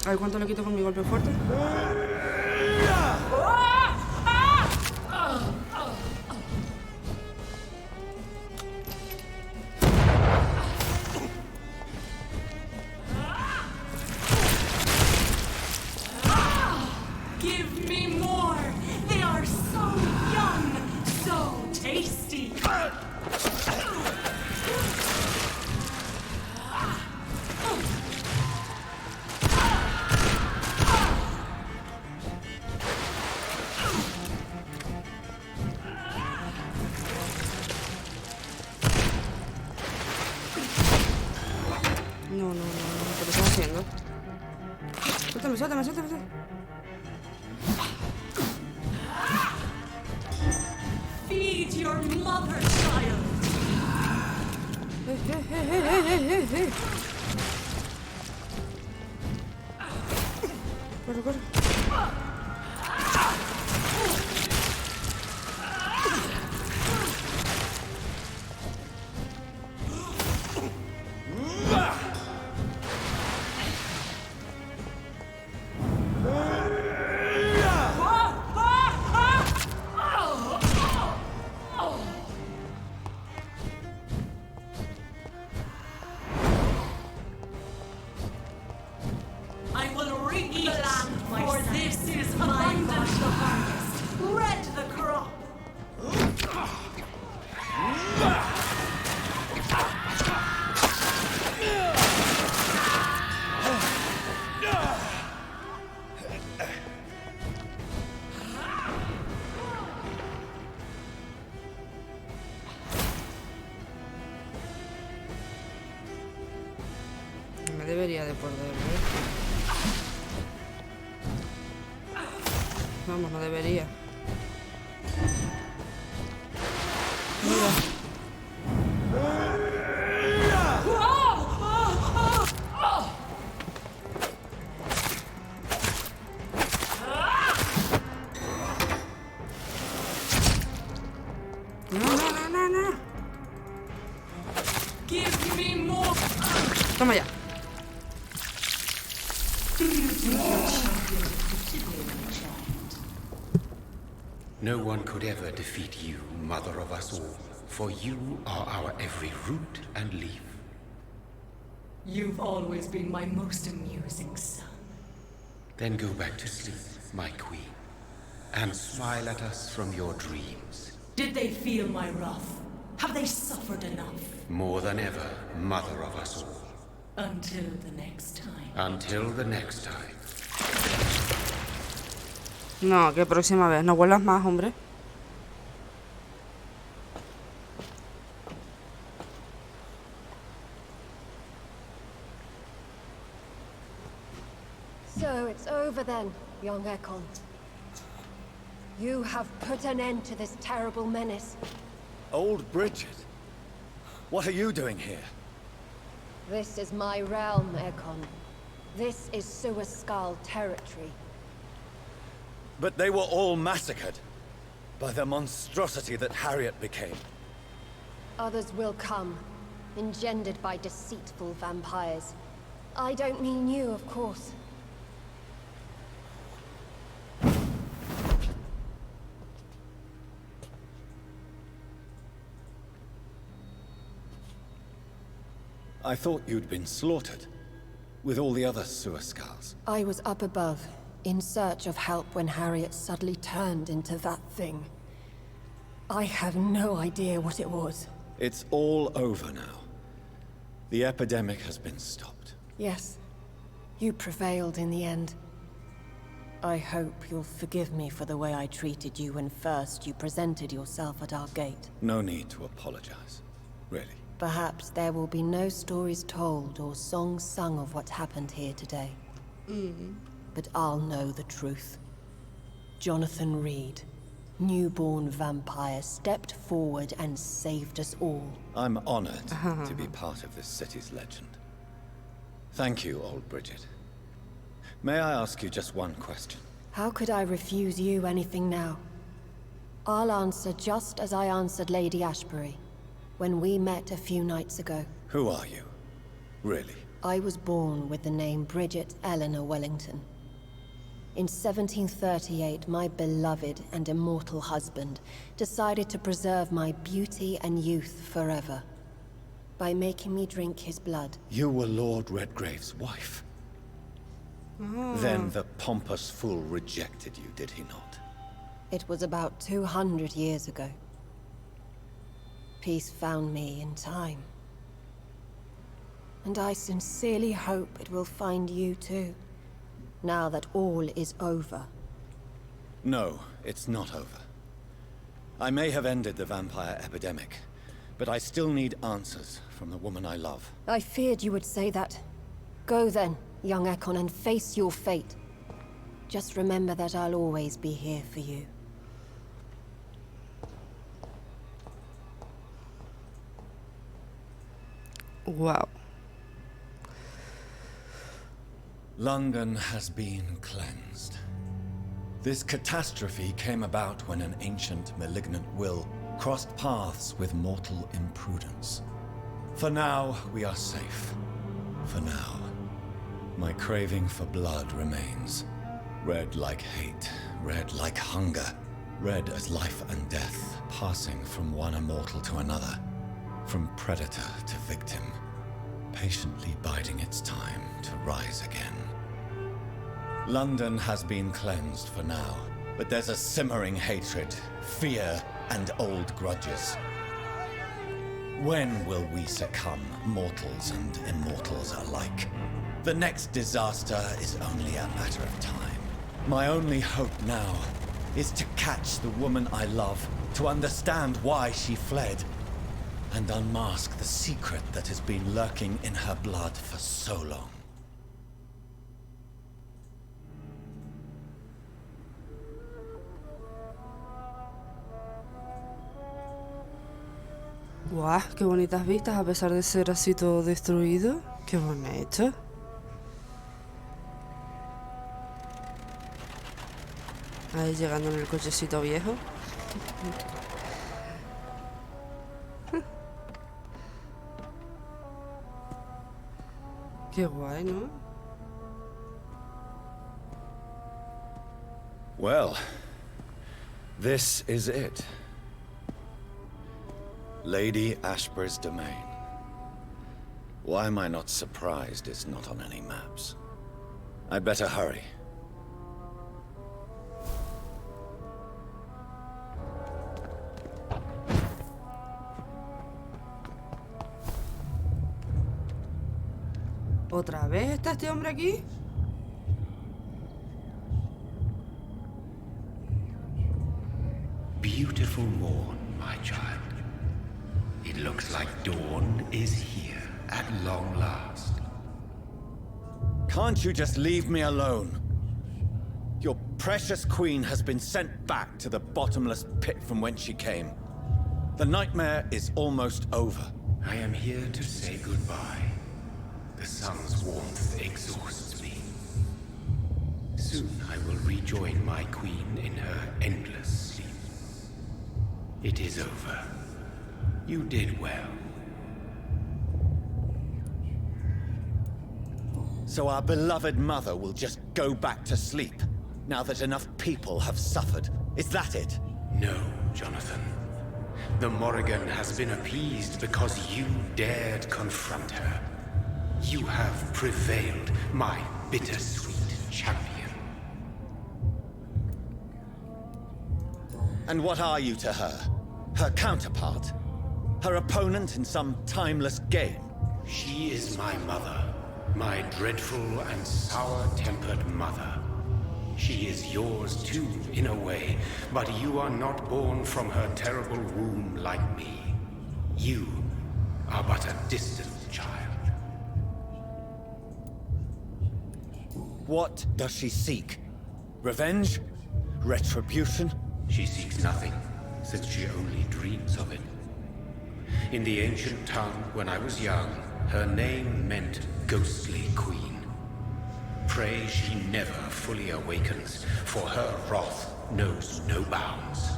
A ver, ¿cuánto le quito con mi golpe fuerte? Give me more! They are so young, so tasty! No, ¿qué estás haciendo? Suéltame, suéltame, suéltame. Feed your mother, child! Corre, corre. I will reap the land, for this is abundant the harvest. Red the crop. Me debería de poder ver. Vamos, no debería. Mira. No. Give me more. Toma ya. No one could ever defeat you, mother of us all, for you are our every root and leaf. You've always been my most amusing son. Then go back to sleep, my queen, and smile at us from your dreams. Did they feel my wrath? Have they suffered enough? More than ever, mother of us all. Until the next time. Until the next time. No, que próxima vez. No vuelvas más, hombre. So it's over then, young Ekon. You have put an end to this terrible menace. Old Bridget? What are you doing here? This is my realm, Ekon. This is Suascal territory. But they were all massacred by the monstrosity that Harriet became. Others will come, engendered by deceitful vampires. I don't mean you, of course. I thought you'd been slaughtered, with all the other Suascals. I was up above, in search of help when Harriet suddenly turned into that thing. I have no idea what it was. It's all over now. The epidemic has been stopped. Yes, you prevailed in the end. I hope you'll forgive me for the way I treated you when first you presented yourself at our gate. No need to apologize, really. Perhaps there will be no stories told or songs sung of what happened here today. But I'll know the truth. Jonathan Reed, newborn vampire, stepped forward and saved us all. I'm honored to be part of this city's legend. Thank you, old Bridget. May I ask you just one question? How could I refuse you anything now? I'll answer just as I answered Lady Ashbury when we met a few nights ago. Who are you? Really? I was born with the name Bridget Eleanor Wellington. In 1738, my beloved and immortal husband decided to preserve my beauty and youth forever by making me drink his blood. You were Lord Redgrave's wife. Then the pompous fool rejected you, did he not? It was about 200 years ago. Peace found me in time. And I sincerely hope it will find you too, now that all is over. No, it's not over. I may have ended the vampire epidemic, but I still need answers from the woman I love. I feared you would say that. Go then, young Ekon, and face your fate. Just remember that I'll always be here for you. Wow. London has been cleansed. This catastrophe came about when an ancient, malignant will crossed paths with mortal imprudence. For now, we are safe. For now. My craving for blood remains. Red like hate, red like hunger. Red as life and death, passing from one immortal to another. From predator to victim. Patiently biding its time to rise again. London has been cleansed for now, but there's a simmering hatred, fear, and old grudges. When will we succumb, mortals and immortals alike? The next disaster is only a matter of time. My only hope now is to catch the woman I love, to understand why she fled, and unmask the secret that has been lurking in her blood for so long. Guau, qué bonitas vistas a pesar de ser así todo destruido. Qué bonito. Ahí llegando en el cochecito viejo. Qué guay, ¿no? Well, this is it. Lady Ashbur's domain. Why am I not surprised it's not on any maps? I'd better hurry. ¿Otra vez está este hombre aquí? Beautiful morn, my child. It looks like dawn is here at long last. Can't you just leave me alone? Your precious queen has been sent back to the bottomless pit from whence she came. The nightmare is almost over. I am here to say goodbye. The sun's warmth exhausts me. Soon I will rejoin my queen in her endless sleep. It is over. You did well. So our beloved mother will just go back to sleep, now that enough people have suffered. Is that it? No, Jonathan. The Morrigan has been appeased because you dared confront her. You have prevailed, my bittersweet champion. And what are you to her? Her counterpart? Her opponent in some timeless game? She is my mother, my dreadful and sour-tempered mother. She is yours too, in a way, but you are not born from her terrible womb like me. You are but a distant child. What does she seek? Revenge? Retribution? She seeks nothing, since she only dreams of it. In the ancient tongue, when I was young, her name meant ghostly queen. Pray she never fully awakens, for her wrath knows no bounds.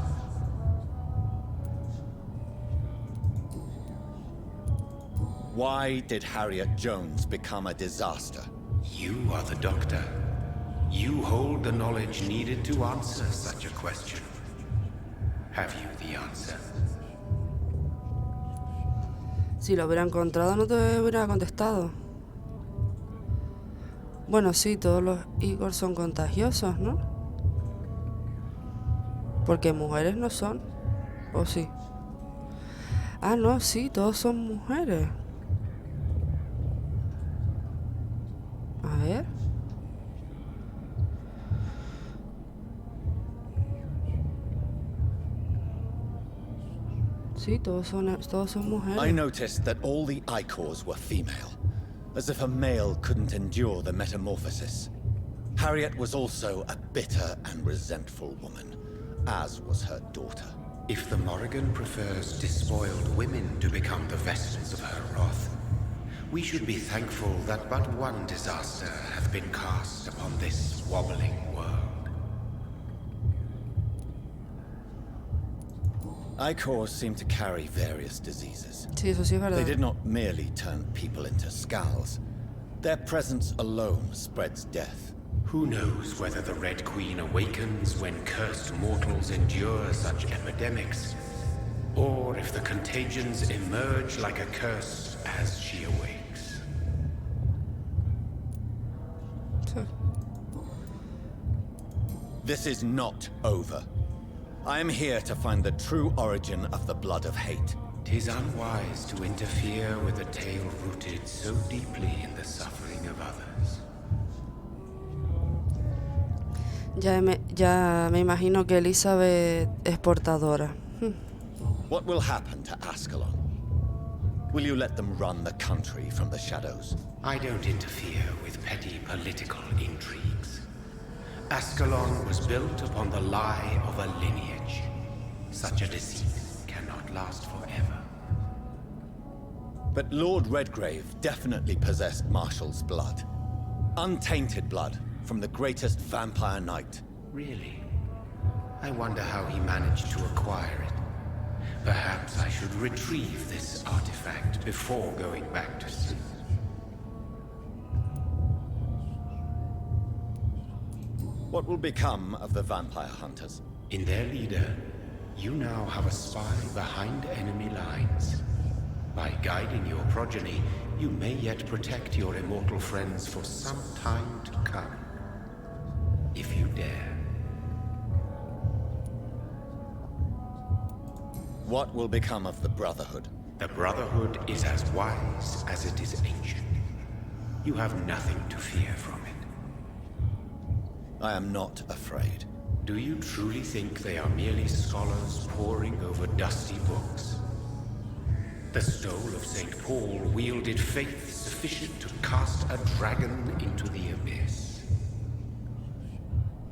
Why did Harriet Jones become a disaster? You are the doctor. You hold the knowledge needed to answer such a question. Have you the answer? Si lo hubiera encontrado no te hubiera contestado. Bueno, sí, todos los Igor son contagiosos, ¿no? Porque mujeres no son. ¿O sí? Ah, no, sí, todos son mujeres. A ver. Sí, todos son mujeres. I noticed that all the Icors were female, as if a male couldn't endure the metamorphosis. Harriet was also a bitter and resentful woman, as was her daughter. If the Morrigan prefers despoiled women to become the vessels of her wrath, we should be thankful that but one disaster hath been cast upon this wobbling world. Icors seem to carry various diseases. Sí, eso sí es verdad. They did not merely turn people into skulls. Their presence alone spreads death. Who knows whether the Red Queen awakens when cursed mortals endure such epidemics, or if the contagions emerge like a curse as she awakes. This is not over. I am here to find the true origin of the blood of hate. 'Tis unwise to interfere with a tale rooted so deeply in the suffering of others. Ya me imagino que Elizabeth es portadora. What will happen to Ascalon? Will you let them run the country from the shadows? I don't interfere with petty political intrigues. Ascalon was built upon the lie of a lineage. Such a deceit cannot last forever. But Lord Redgrave definitely possessed Marshall's blood. Untainted blood from the greatest vampire knight. Really? I wonder how he managed to acquire it. Perhaps I should retrieve this artifact before going back to sleep. What will become of the vampire hunters? In their leader, you now have a spy behind enemy lines. By guiding your progeny, you may yet protect your immortal friends for some time to come. If you dare. What will become of the Brotherhood? The Brotherhood is as wise as it is ancient. You have nothing to fear from it. I am not afraid. Do you truly think they are merely scholars poring over dusty books? The stole of St. Paul wielded faith sufficient to cast a dragon into the abyss.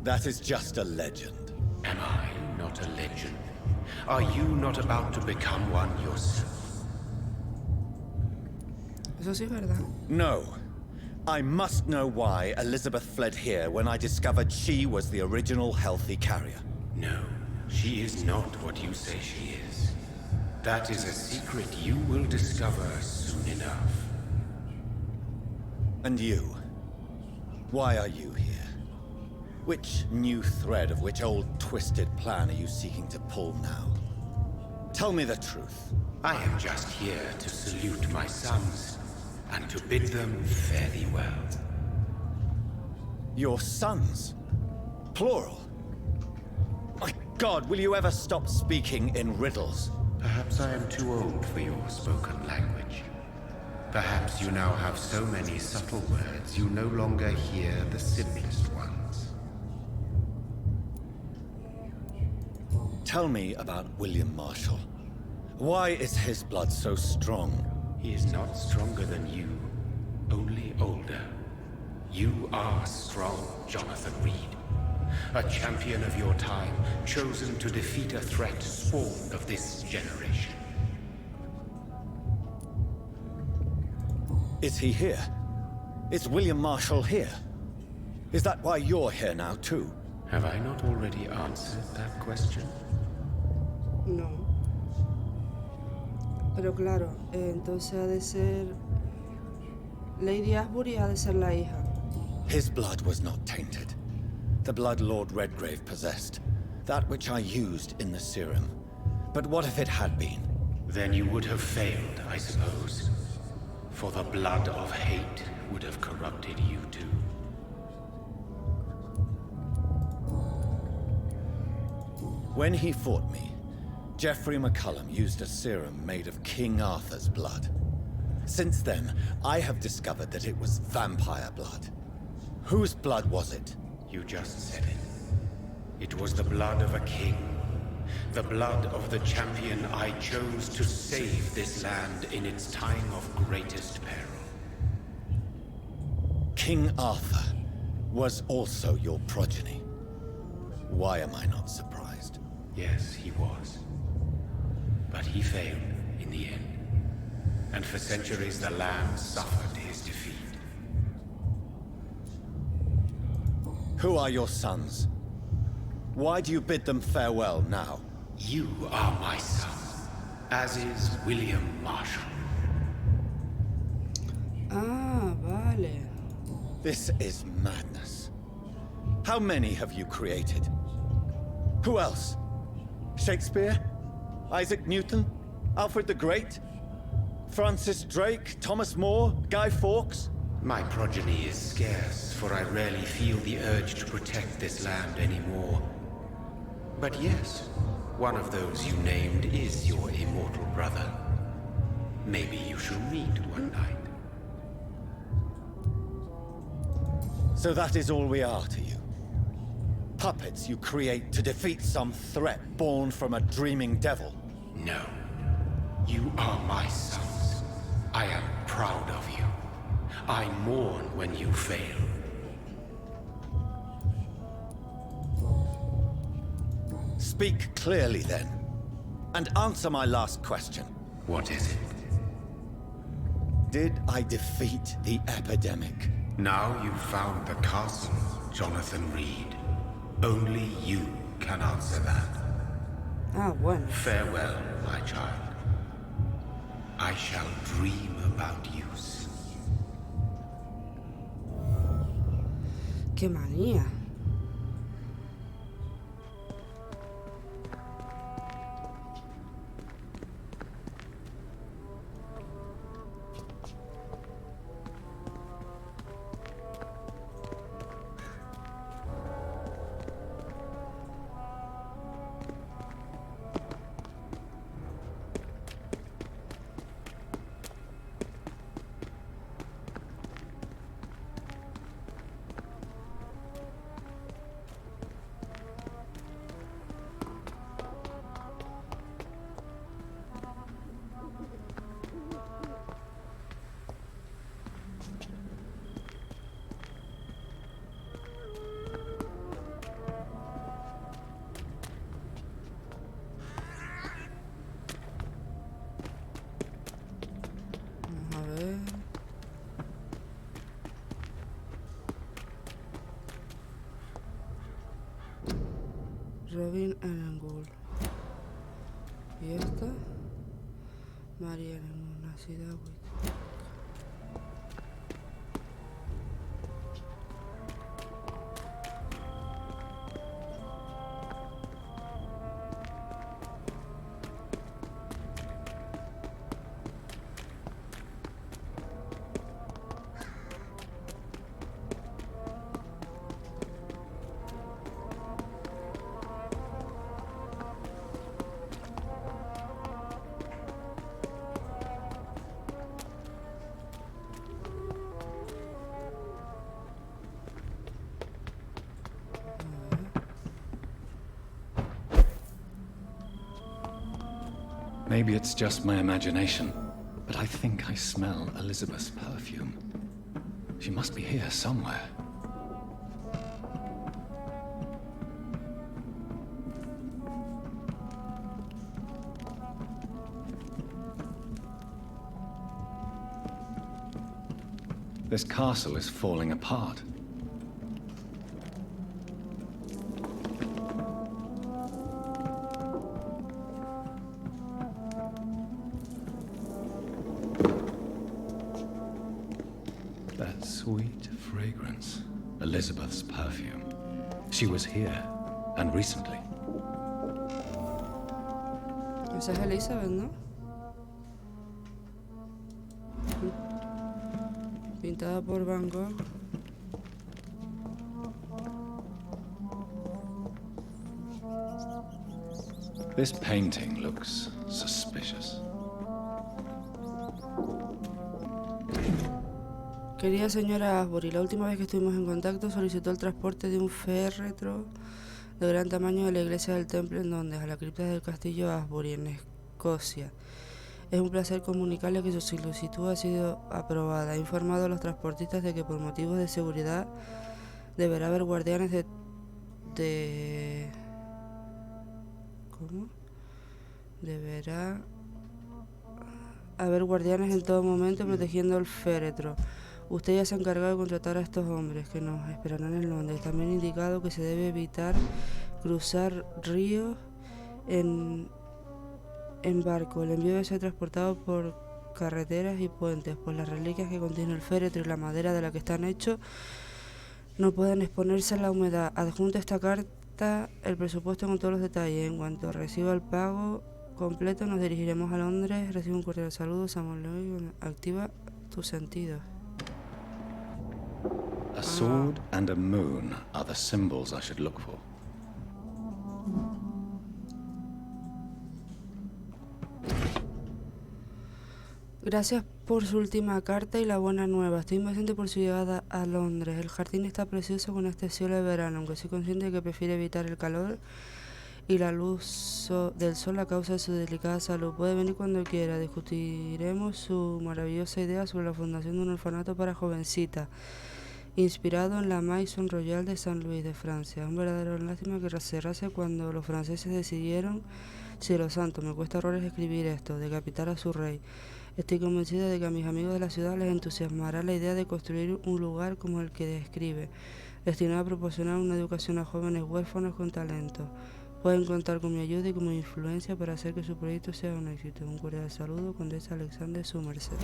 That is just a legend. Am I not a legend? Are you not about to become one yourself? Eso sí es verdad. No. I must know why Elizabeth fled here when I discovered she was the original healthy carrier. No, she is not what you say she is. That is a secret you will discover soon enough. And you? Why are you here? Which new thread of which old twisted plan are you seeking to pull now? Tell me the truth. I am just here to salute my sons, and to bid them fare thee well. Your sons? Plural? My God, will you ever stop speaking in riddles? Perhaps I am too old for your spoken language. Perhaps you now have so many subtle words you no longer hear the simplest ones. Tell me about William Marshall. Why is his blood so strong? He is not stronger than you, only older. You are strong, Jonathan Reed. A champion of your time, chosen to defeat a threat spawned of this generation. Is he here? Is William Marshall here? Is that why you're here now, too? Have I not already answered that question? No. Pero claro, entonces ha de ser... Lady Asbury ha de ser la hija. His blood was not tainted. The blood Lord Redgrave possessed. That which I used in the serum. But what if it had been? Then you would have failed, I suppose. For the blood of hate would have corrupted you too. When he fought me, Geoffrey McCullum used a serum made of King Arthur's blood. Since then, I have discovered that it was vampire blood. Whose blood was it? You just said it. It was the blood of a king. The blood of the champion I chose to save this land in its time of greatest peril. King Arthur was also your progeny. Why am I not surprised? Yes, he was. But he failed in the end. And for centuries the land suffered his defeat. Who are your sons? Why do you bid them farewell now? You are my son, as is William Marshall. Ah, vale. This is madness. How many have you created? Who else? Shakespeare? Isaac Newton? Alfred the Great? Francis Drake? Thomas More? Guy Fawkes? My progeny is scarce, for I rarely feel the urge to protect this land anymore. But yes, one of those you named is your immortal brother. Maybe you shall meet one night. So that is all we are to you? Puppets you create to defeat some threat born from a dreaming devil? No. You are my sons. I am proud of you. I mourn when you fail. Speak clearly then, and answer my last question. What is it? Did I defeat the epidemic? Now you've found the castle, Jonathan Reed. Only you can answer that. Ah, bueno. Farewell, my child. I shall dream about you. ¡Qué manía! Robin Engel. Y esta, Mariana, nacida Maybe it's just my imagination, but I think I smell Elizabeth's perfume. She must be here somewhere. This castle is falling apart. That sweet fragrance. Elizabeth's perfume. She was here, and recently. Esa es Elizabeth, ¿no? Pintada por Van Gogh. This painting looks suspicious. Querida señora Asbury, la última vez que estuvimos en contacto solicitó el transporte de un féretro de gran tamaño de la iglesia del Temple en Londres a la cripta del castillo Asbury, en Escocia. Es un placer comunicarle que su solicitud ha sido aprobada. Ha informado a los transportistas de que por motivos de seguridad deberá haber guardianes ¿Cómo? Deberá haber guardianes en todo momento protegiendo el féretro. Usted ya se ha encargado de contratar a estos hombres que nos esperarán en Londres. También ha indicado que se debe evitar cruzar ríos en barco. El envío debe ser transportado por carreteras y puentes, pues las reliquias que contiene el féretro y la madera de la que están hechos no pueden exponerse a la humedad. Adjunto a esta carta el presupuesto con todos los detalles. En cuanto reciba el pago completo nos dirigiremos a Londres. Recibe un cordial saludo, Samuel Lewis. Activa tus sentidos. A sword and a moon are the symbols I should look for. Gracias por su última carta y la buena nueva. Estoy impaciente por su llegada a Londres. El jardín está precioso con este cielo de verano, aunque soy consciente de que prefiere evitar el calor y la luz del sol a causa de su delicada salud. Puede venir cuando quiera. Discutiremos su maravillosa idea sobre la fundación de un orfanato para jovencitas, inspirado en la Maison Royal de San Luis de Francia. Es un verdadero lástima que cerrase cuando los franceses decidieron, cielo santo, me cuesta horrores escribir esto, decapitar a su rey. Estoy convencida de que a mis amigos de la ciudad les entusiasmará la idea de construir un lugar como el que describe, destinado a proporcionar una educación a jóvenes huérfanos con talento. Pueden contar con mi ayuda y con mi influencia para hacer que su proyecto sea un éxito. Un cordial saludo, Condesa Alexander, su merced.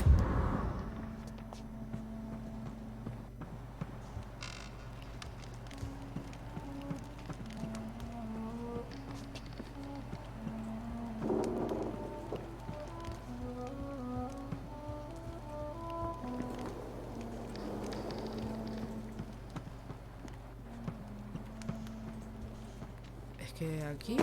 Es que aquí...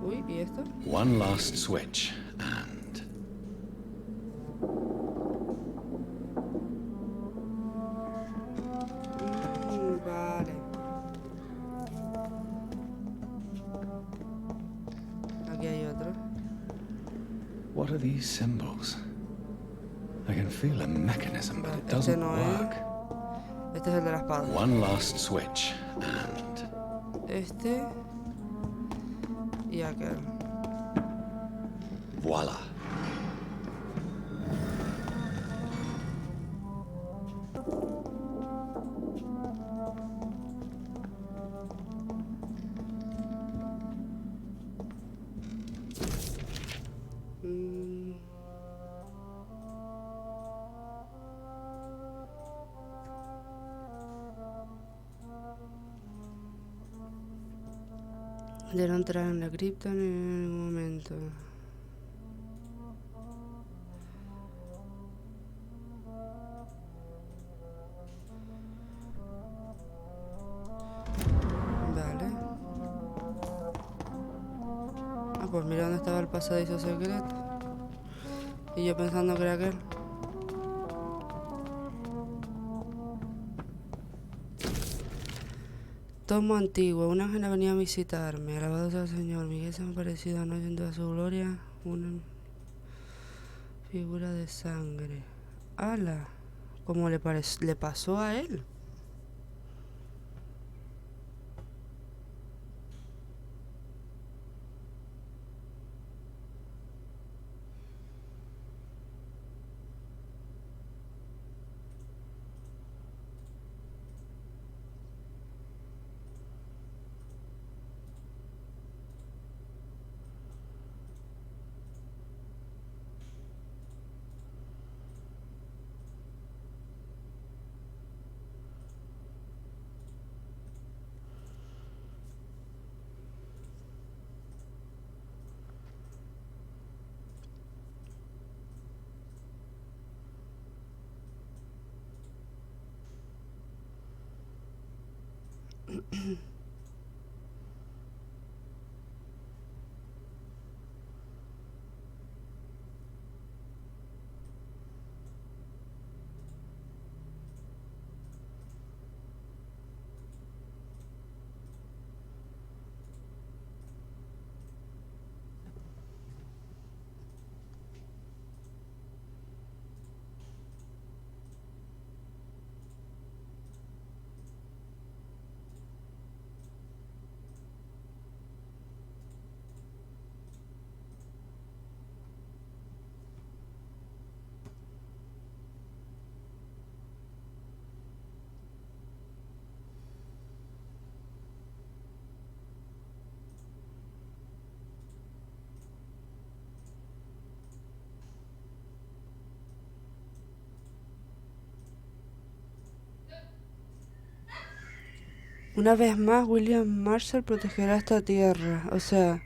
Uy, ¿y esto? One last switch, and... Vale. Aquí hay otro. What are these symbols? I can feel a mechanism, but it doesn't work. Este es el de la espada. One last switch, and... Este... y aquel. Voila. De no entrar en la cripta en ningún momento. Vale. Ah, pues mira dónde estaba el pasadizo secreto. Y yo pensando que era aquel. Tomo antiguo, un ángel venía a visitarme, alabado sea el Señor, Miguel se me ha parecido anoche en toda su gloria, una figura de sangre. ¡Hala! ¿Cómo le pasó a él? Una vez más, William Marshall protegerá esta tierra. O sea...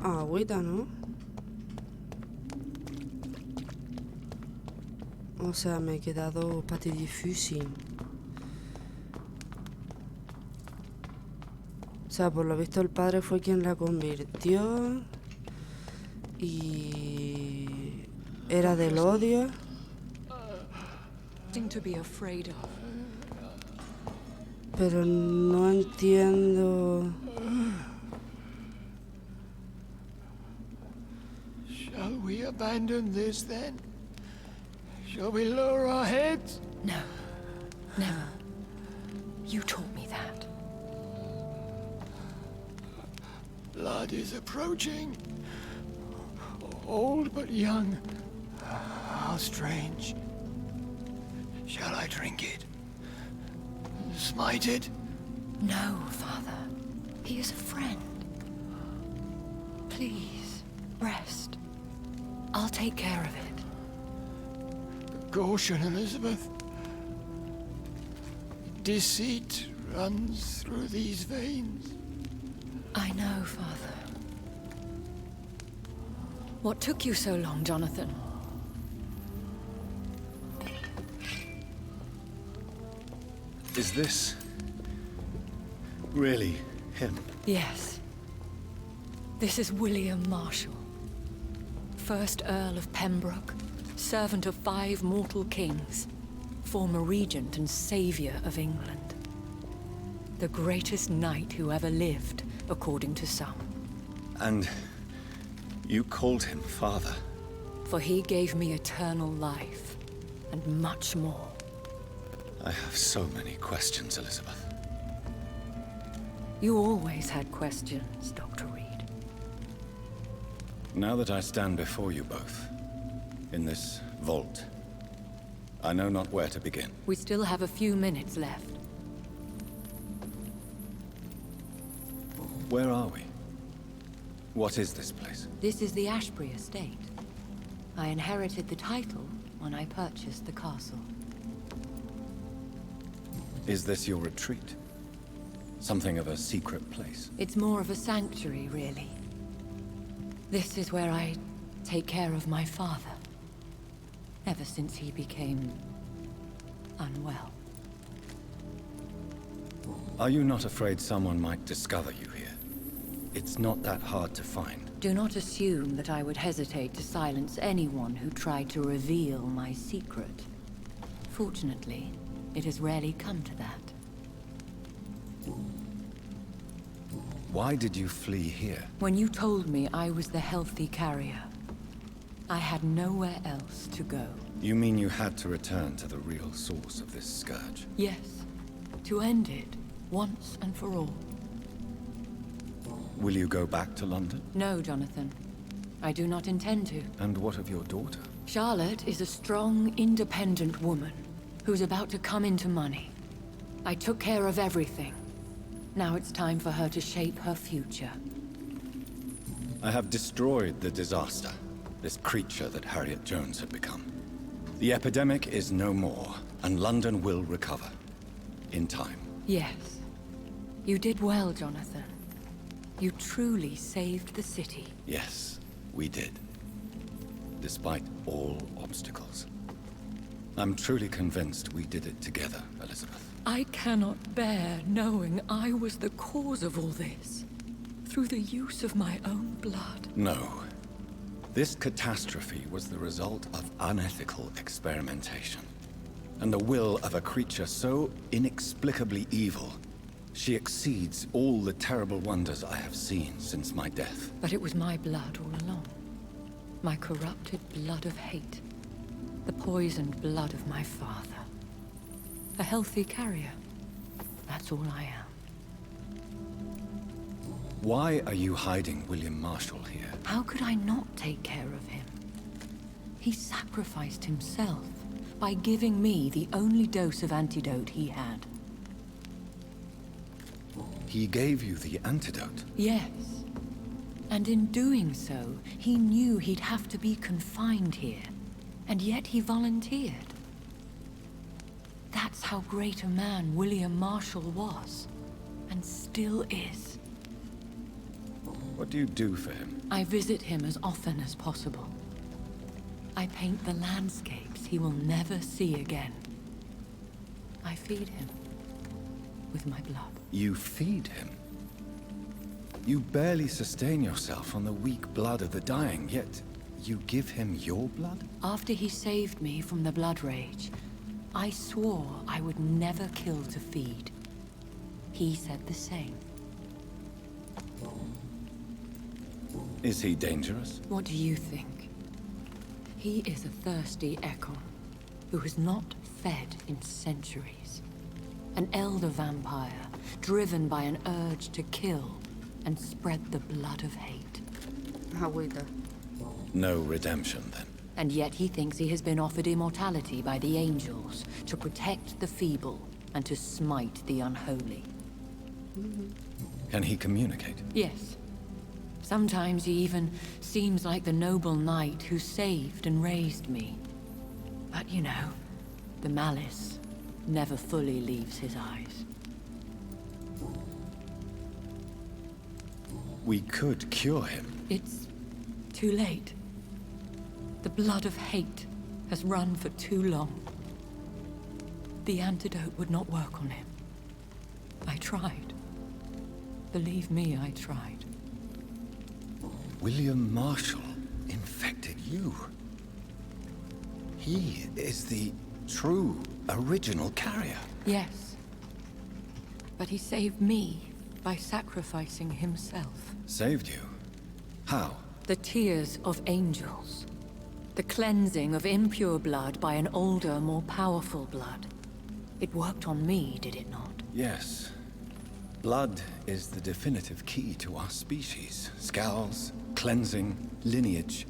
Agüita, ¿no? O sea, me he quedado patidifusi. O sea, por lo visto el padre fue quien la convirtió. Y... era del odio. To be afraid of. Pero no entiendo... Shall we abandon this then? Shall we lower our heads? No. Never. You taught me that. Blood is approaching. Old but young. How strange. Shall I drink it? Smite it? No, Father. He is a friend. Please, rest. I'll take care of it. Caution, Elizabeth. Deceit runs through these veins. I know, Father. What took you so long, Jonathan? Is this really him? Yes. This is William Marshal, 1st Earl of Pembroke, servant of 5 mortal kings, former regent and saviour of England. The greatest knight who ever lived, according to some. And you called him father? For he gave me eternal life, and much more. I have so many questions, Elizabeth. You always had questions, Dr. Reed. Now that I stand before you both, in this vault, I know not where to begin. We still have a few minutes left. Where are we? What is this place? This is the Ashbury estate. I inherited the title when I purchased the castle. Is this your retreat? Something of a secret place? It's more of a sanctuary, really. This is where I take care of my father. Ever since he became unwell. Are you not afraid someone might discover you here? It's not that hard to find. Do not assume that I would hesitate to silence anyone who tried to reveal my secret. Fortunately, it has rarely come to that. Why did you flee here? When you told me I was the healthy carrier, I had nowhere else to go. You mean you had to return to the real source of this scourge? Yes, to end it, once and for all. Will you go back to London? No, Jonathan. I do not intend to. And what of your daughter? Charlotte is a strong, independent woman who's about to come into money. I took care of everything. Now it's time for her to shape her future. I have destroyed the disaster, this creature that Harriet Jones had become. The epidemic is no more, and London will recover. In time. Yes. You did well, Jonathan. You truly saved the city. Yes, we did. Despite all obstacles. I'm truly convinced we did it together, Elizabeth. I cannot bear knowing I was the cause of all this. Through the use of my own blood. No. This catastrophe was the result of unethical experimentation. And the will of a creature so inexplicably evil, she exceeds all the terrible wonders I have seen since my death. But it was my blood all along. My corrupted blood of hate. The poisoned blood of my father. A healthy carrier. That's all I am. Why are you hiding William Marshal here? How could I not take care of him? He sacrificed himself by giving me the only dose of antidote he had. He gave you the antidote? Yes. And in doing so, he knew he'd have to be confined here. And yet he volunteered. That's how great a man William Marshal was. And still is. What do you do for him? I visit him as often as possible. I paint the landscapes he will never see again. I feed him with my blood. You feed him? You barely sustain yourself on the weak blood of the dying, yet you give him your blood? After he saved me from the blood rage, I swore I would never kill to feed. He said the same. Is he dangerous? What do you think? He is a thirsty Ekon who has not fed in centuries. An elder vampire driven by an urge to kill and spread the blood of hate. Agüita. No redemption, then. And yet he thinks he has been offered immortality by the angels to protect the feeble and to smite the unholy. Can he communicate? Yes. Sometimes he even seems like the noble knight who saved and raised me. But you know, the malice never fully leaves his eyes. We could cure him. It's too late. The blood of hate has run for too long. The antidote would not work on him. I tried. Believe me, I tried. William Marshall infected you. He is the true, original carrier. Yes. But he saved me by sacrificing himself. Saved you? How? The tears of angels. The cleansing of impure blood by an older, more powerful blood. It worked on me, did it not? Yes. Blood is the definitive key to our species. Scowls, cleansing, lineage.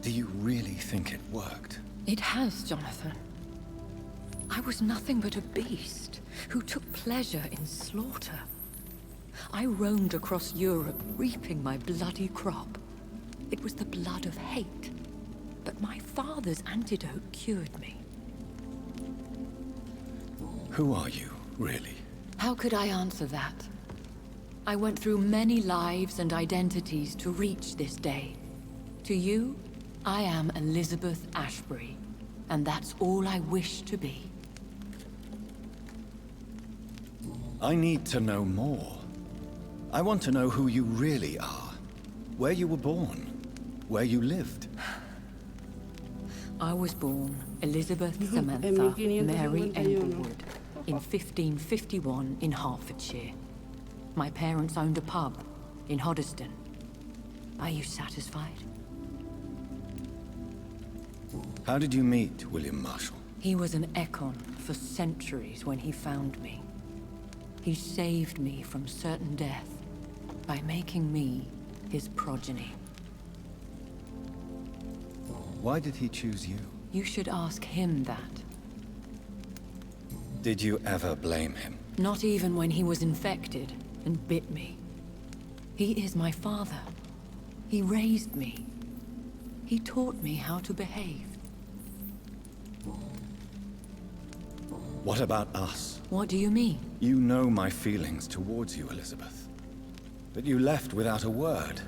Do you really think it worked? It has, Jonathan. I was nothing but a beast who took pleasure in slaughter. I roamed across Europe, reaping my bloody crop. It was the blood of hate. But my father's antidote cured me. Who are you, really? How could I answer that? I went through many lives and identities to reach this day. To you, I am Elizabeth Ashbury, and that's all I wish to be. I need to know more. I want to know who you really are. Where you were born. Where you lived. I was born Elizabeth Samantha Mary Englewood in 1551 in Hertfordshire. My parents owned a pub in Hoddesdon. Are you satisfied? How did you meet William Marshall? He was an Ekon for centuries when he found me. He saved me from certain death by making me his progeny. Why did he choose you? You should ask him that. Did you ever blame him? Not even when he was infected and bit me. He is my father. He raised me. He taught me how to behave. What about us? What do you mean? You know my feelings towards you, Elizabeth. But you left without a word.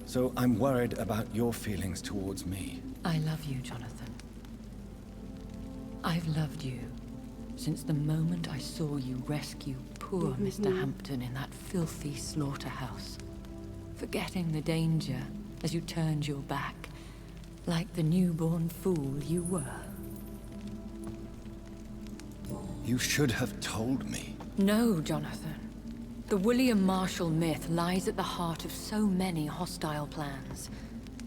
So I'm worried about your feelings towards me. I love you, Jonathan. I've loved you since the moment I saw you rescue poor Mr. Hampton in that filthy slaughterhouse. Forgetting the danger as you turned your back, like the newborn fool you were. You should have told me. No, Jonathan. The William Marshall myth lies at the heart of so many hostile plans.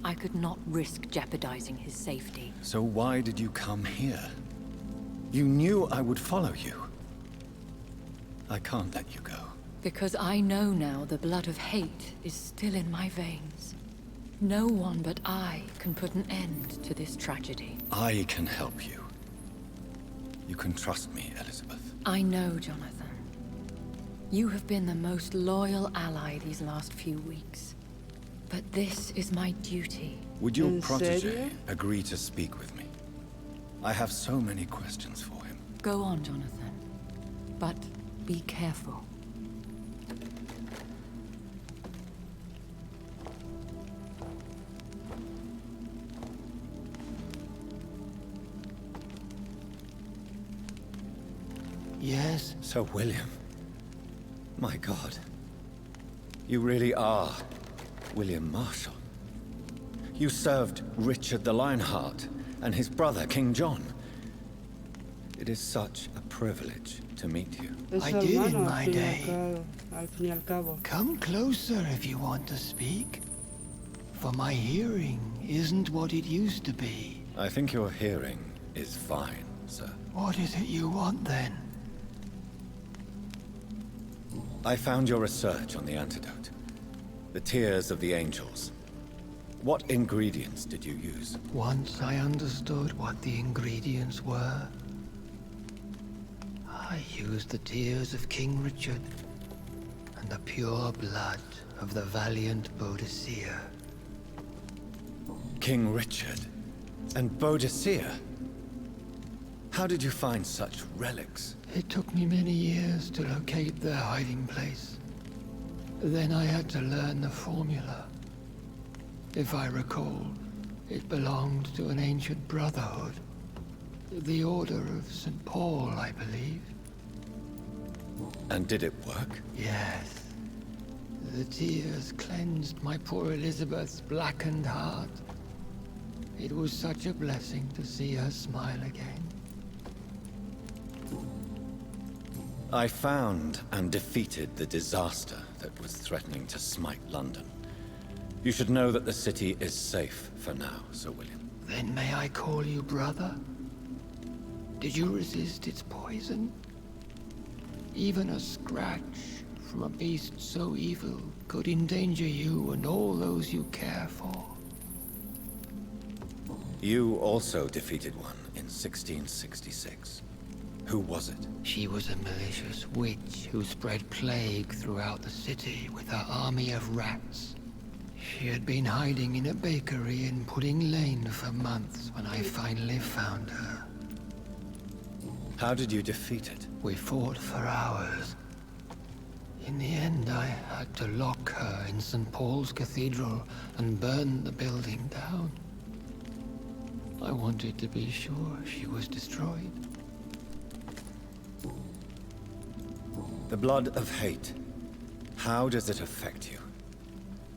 I could not risk jeopardizing his safety. So why did you come here? You knew I would follow you. I can't let you go. Because I know now the blood of hate is still in my veins. No one but I can put an end to this tragedy. I can help you. You can trust me, Elizabeth. I know, Jonathan. You have been the most loyal ally these last few weeks. But this is my duty. Would your protégé agree to speak with me? I have so many questions for him. Go on, Jonathan. But be careful. Yes? So, William, my God, you really are William Marshall. You served Richard the Lionheart and his brother, King John. It is such a privilege to meet you. I did in my day. Come closer if you want to speak. For my hearing isn't what it used to be. I think your hearing is fine, sir. What is it you want, then? I found your research on the antidote. The tears of the angels. What ingredients did you use? Once I understood what the ingredients were, I used the tears of King Richard and the pure blood of the valiant Boadicea. King Richard and Boadicea? How did you find such relics? It took me many years to locate their hiding place. Then I had to learn the formula. If I recall, it belonged to an ancient brotherhood. The Order of St. Paul, I believe. And did it work? Yes. The tears cleansed my poor Elizabeth's blackened heart. It was such a blessing to see her smile again. I found and defeated the disaster that was threatening to smite London. You should know that the city is safe for now, Sir William. Then may I call you brother? Did you resist its poison? Even a scratch from a beast so evil could endanger you and all those you care for. You also defeated one in 1666. Who was it? She was a malicious witch who spread plague throughout the city with her army of rats. She had been hiding in a bakery in Pudding Lane for months when I finally found her. How did you defeat it? We fought for hours. In the end, I had to lock her in St. Paul's Cathedral and burn the building down. I wanted to be sure she was destroyed. The blood of hate. How does it affect you?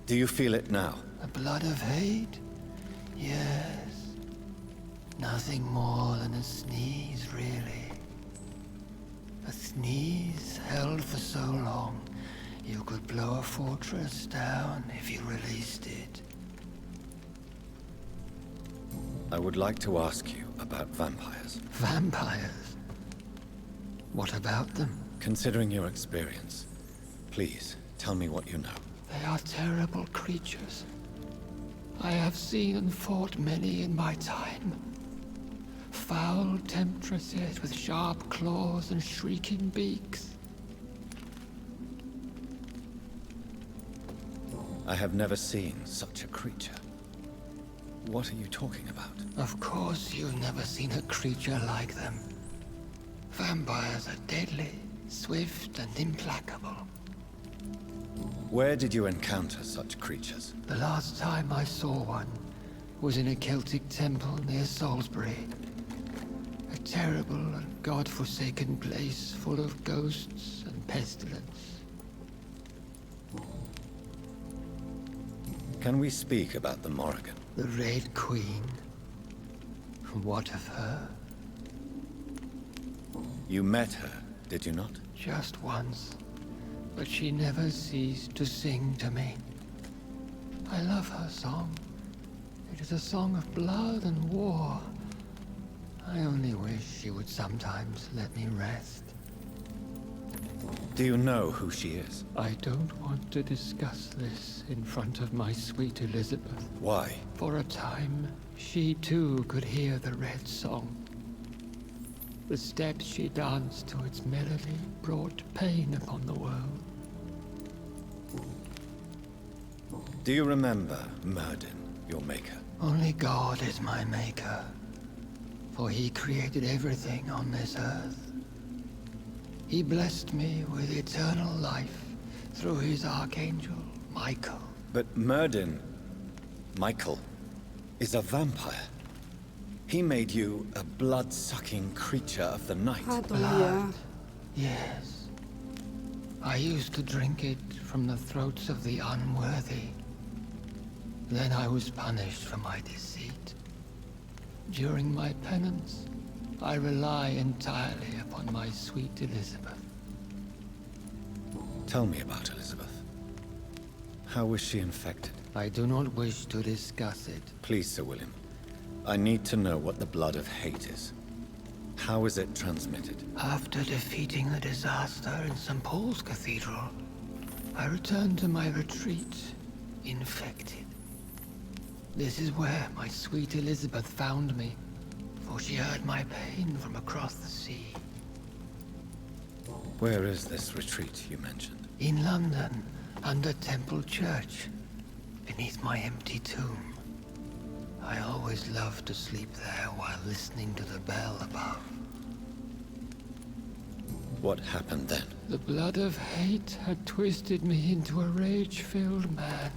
Do you feel it now? The blood of hate? Yes. Nothing more than a sneeze, really. A sneeze held for so long, you could blow a fortress down if you released it. I would like to ask you about vampires. Vampires? What about them? Considering your experience, please tell me what you know. They are terrible creatures. I have seen and fought many in my time. Foul temptresses with sharp claws and shrieking beaks. I have never seen such a creature. What are you talking about? Of course you've never seen a creature like them. Vampires are deadly, swift and implacable. Where did you encounter such creatures? The last time I saw one was in a Celtic temple near Salisbury. A terrible and god-forsaken place full of ghosts and pestilence. Can we speak about the Morrigan? The Red Queen. What of her? You met her, did you not? Just once. But she never ceased to sing to me. I love her song. It is a song of blood and war. I only wish she would sometimes let me rest. Do you know who she is? I don't want to discuss this in front of my sweet Elizabeth. Why? For a time, she too could hear the Red Song. The steps she danced to its melody brought pain upon the world. Do you remember Myrddin, your maker? Only God is my maker, for he created everything on this earth. He blessed me with eternal life through his archangel, Michael. But Myrddin, Michael, is a vampire. He made you a blood-sucking creature of the night. Blood Yes. I used to drink it from the throats of the unworthy. Then I was punished for my deceit. During my penance, I rely entirely upon my sweet Elizabeth. Tell me about Elizabeth. How was she infected? I do not wish to discuss it. Please, Sir William. I need to know what the blood of hate is. How is it transmitted? After defeating the disaster in St. Paul's Cathedral, I returned to my retreat, infected. This is where my sweet Elizabeth found me, for she heard my pain from across the sea. Where is this retreat you mentioned? In London, under Temple Church, beneath my empty tomb. I always loved to sleep there while listening to the bell above. What happened then? The blood of hate had twisted me into a rage-filled man.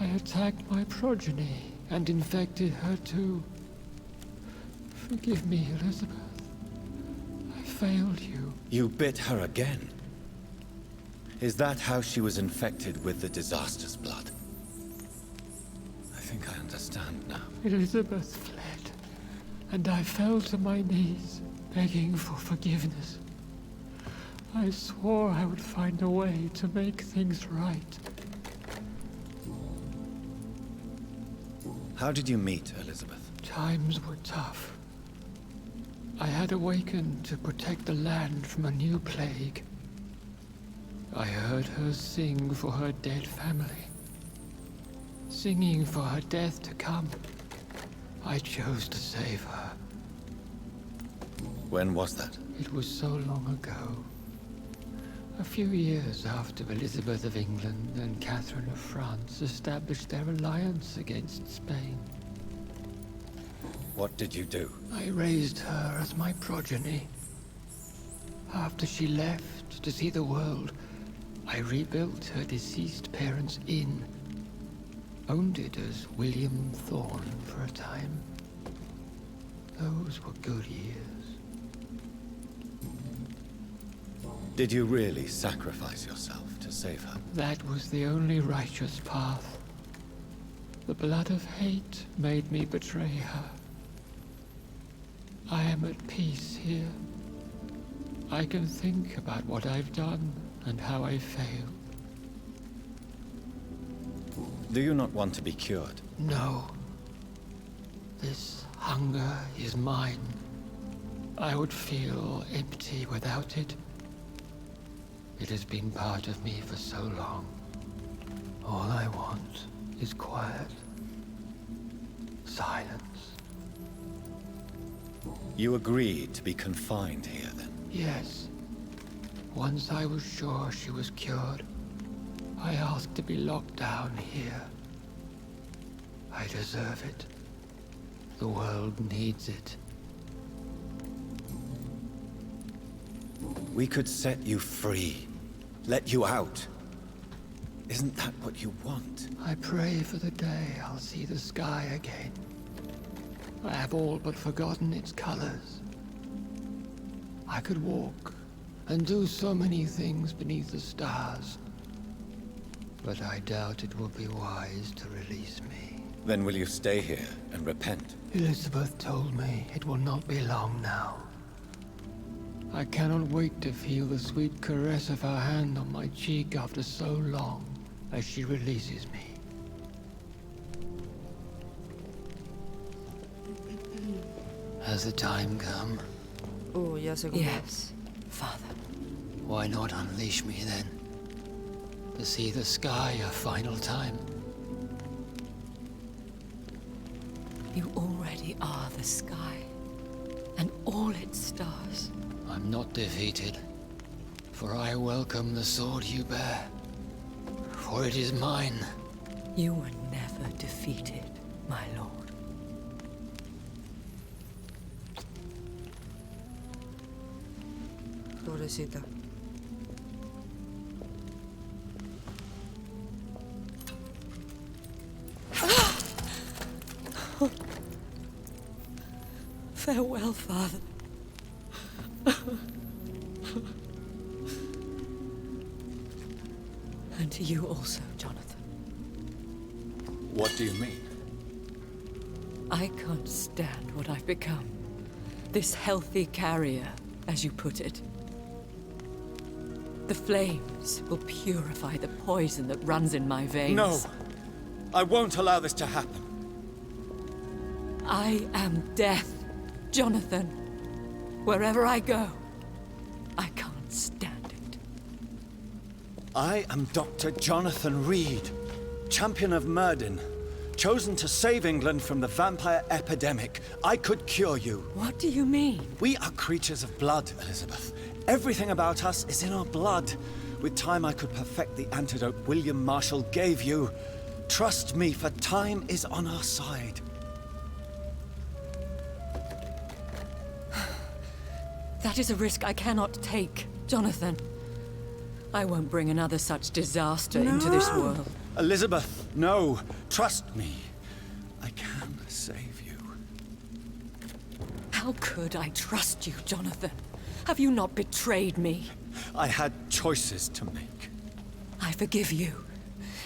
I attacked my progeny and infected her too. Forgive me, Elizabeth. I failed you. You bit her again? Is that how she was infected with the disaster's blood? I think I understand now. Elizabeth fled, and I fell to my knees, begging for forgiveness. I swore I would find a way to make things right. How did you meet Elizabeth? Times were tough. I had awakened to protect the land from a new plague. I heard her sing for her dead family. Singing for her death to come. I chose to save her. When was that? It was so long ago. A few years after Elizabeth of England and Catherine of France established their alliance against Spain. What did you do? I raised her as my progeny. After she left to see the world, I rebuilt her deceased parents' inn. Owned it as William Thorne for a time. Those were good years. Did you really sacrifice yourself to save her? That was the only righteous path. The blood of hate made me betray her. I am at peace here. I can think about what I've done and how I failed. Do you not want to be cured? No. This hunger is mine. I would feel empty without it. It has been part of me for so long. All I want is quiet. Silence. You agreed to be confined here, then? Yes. Once I was sure she was cured, I asked to be locked down here. I deserve it. The world needs it. We could set you free. Let you out. Isn't that what you want? I pray for the day I'll see the sky again. I have all but forgotten its colors. I could walk and do so many things beneath the stars. But I doubt it will be wise to release me. Then will you stay here and repent? Elizabeth told me it will not be long now. I cannot wait to feel the sweet caress of her hand on my cheek after so long as she releases me. Has the time come? Oh, ya sé cómo. Yes, Father. Why not unleash me then? To see the sky a final time? You already are the sky, and all its stars. I'm not defeated, for I welcome the sword you bear, for it is mine. You were never defeated, my lord. Pobrecita. Farewell, Father. to you also, Jonathan. What do you mean? I can't stand what I've become. This healthy carrier, as you put it. The flames will purify the poison that runs in my veins. No! I won't allow this to happen. I am death, Jonathan. Wherever I go, I can't stand it. I am Dr. Jonathan Reed, champion of Myrddin, chosen to save England from the vampire epidemic. I could cure you. What do you mean? We are creatures of blood, Elizabeth. Everything about us is in our blood. With time, I could perfect the antidote William Marshall gave you. Trust me, for time is on our side. That is a risk I cannot take, Jonathan. I won't bring another such disaster into this world. Elizabeth, no. Trust me. I can save you. How could I trust you, Jonathan? Have you not betrayed me? I had choices to make. I forgive you,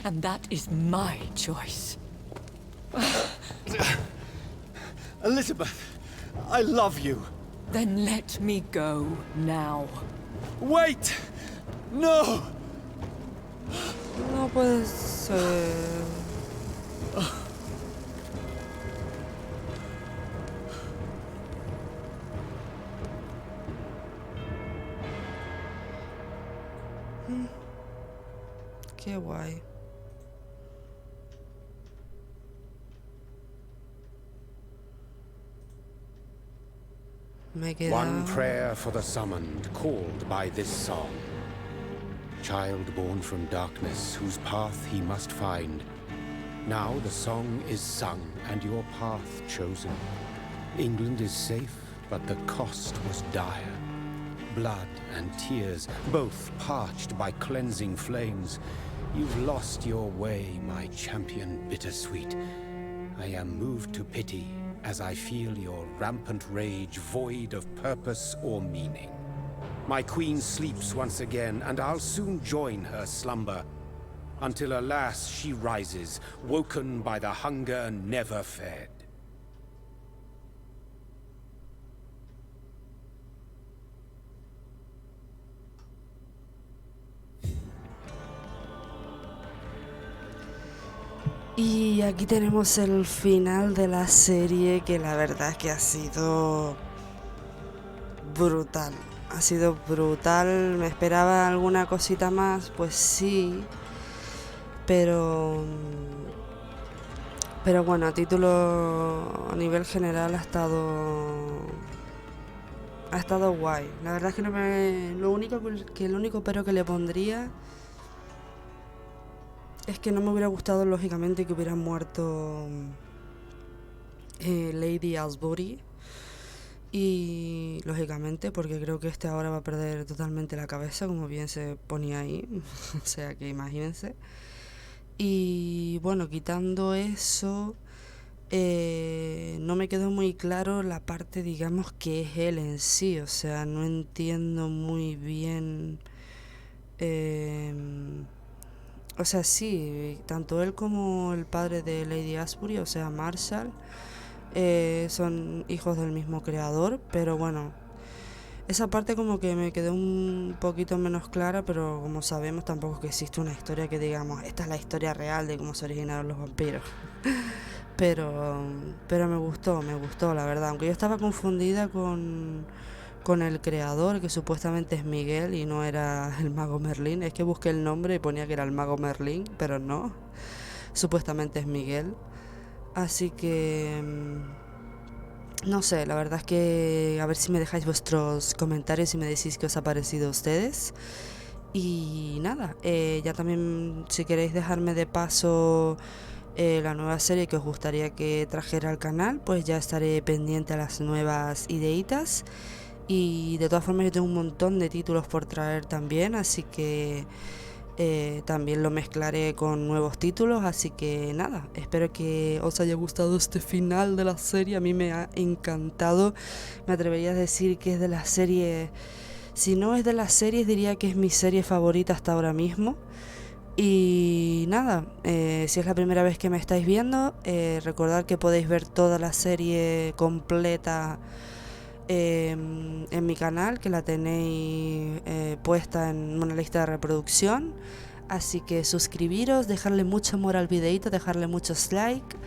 and that is my choice. Elizabeth, I love you. Then let me go now. Wait! No! No puede ser. Qué guay. Me queda... One prayer for the summoned, called by this song. Child born from darkness, whose path he must find. Now the song is sung, and your path chosen. England is safe, but the cost was dire. Blood and tears, both parched by cleansing flames. You've lost your way, my champion bittersweet. I am moved to pity as I feel your rampant rage void of purpose or meaning. My queen sleeps once again, and I'll soon join her slumber. Until alas, she rises, woken by the hunger never fed. Y aquí tenemos el final de la serie, que la verdad es que ha sido brutal. Ha sido brutal. Me esperaba alguna cosita más, pues sí. Pero bueno, a nivel general ha estado guay. La verdad es que lo único pero que le pondría es que no me hubiera gustado, lógicamente, que hubiera muerto Lady Asbury. Y lógicamente, porque creo que este ahora va a perder totalmente la cabeza, como bien se ponía ahí. O sea que imagínense. Y bueno, quitando eso, no me quedó muy claro la parte, digamos, que es él en sí. O sea, no entiendo muy bien. O sea, sí, tanto él como el padre de Lady Asbury, o sea, Marshall, son hijos del mismo creador, pero bueno, esa parte como que me quedó un poquito menos clara, pero como sabemos tampoco es que existe una historia que digamos, esta es la historia real de cómo se originaron los vampiros. pero me gustó la verdad, aunque yo estaba confundida con el creador, que supuestamente es Miguel y no era el mago Merlín. Es que busqué el nombre y ponía que era el mago Merlín, pero no, supuestamente es Miguel. Así que no sé, la verdad es que a ver si me dejáis vuestros comentarios y me decís qué os ha parecido a ustedes. Y nada, ya también si queréis dejarme de paso la nueva serie que os gustaría que trajera al canal, pues ya estaré pendiente a las nuevas ideitas. Y de todas formas yo tengo un montón de títulos por traer también, así que también lo mezclaré con nuevos títulos. Así que nada, espero que os haya gustado este final de la serie. A mí me ha encantado, me atrevería a decir que es de las series, si no es de las series, diría que es mi serie favorita hasta ahora mismo. Y nada, si es la primera vez que me estáis viendo, recordad que podéis ver toda la serie completa en mi canal, que la tenéis puesta en una lista de reproducción. Así que suscribiros, dejarle mucho amor al videito, dejarle muchos likes,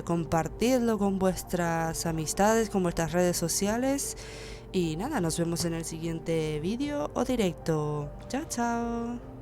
compartidlo con vuestras amistades, con vuestras redes sociales. Y nada, nos vemos en el siguiente vídeo o directo. Chao, chao.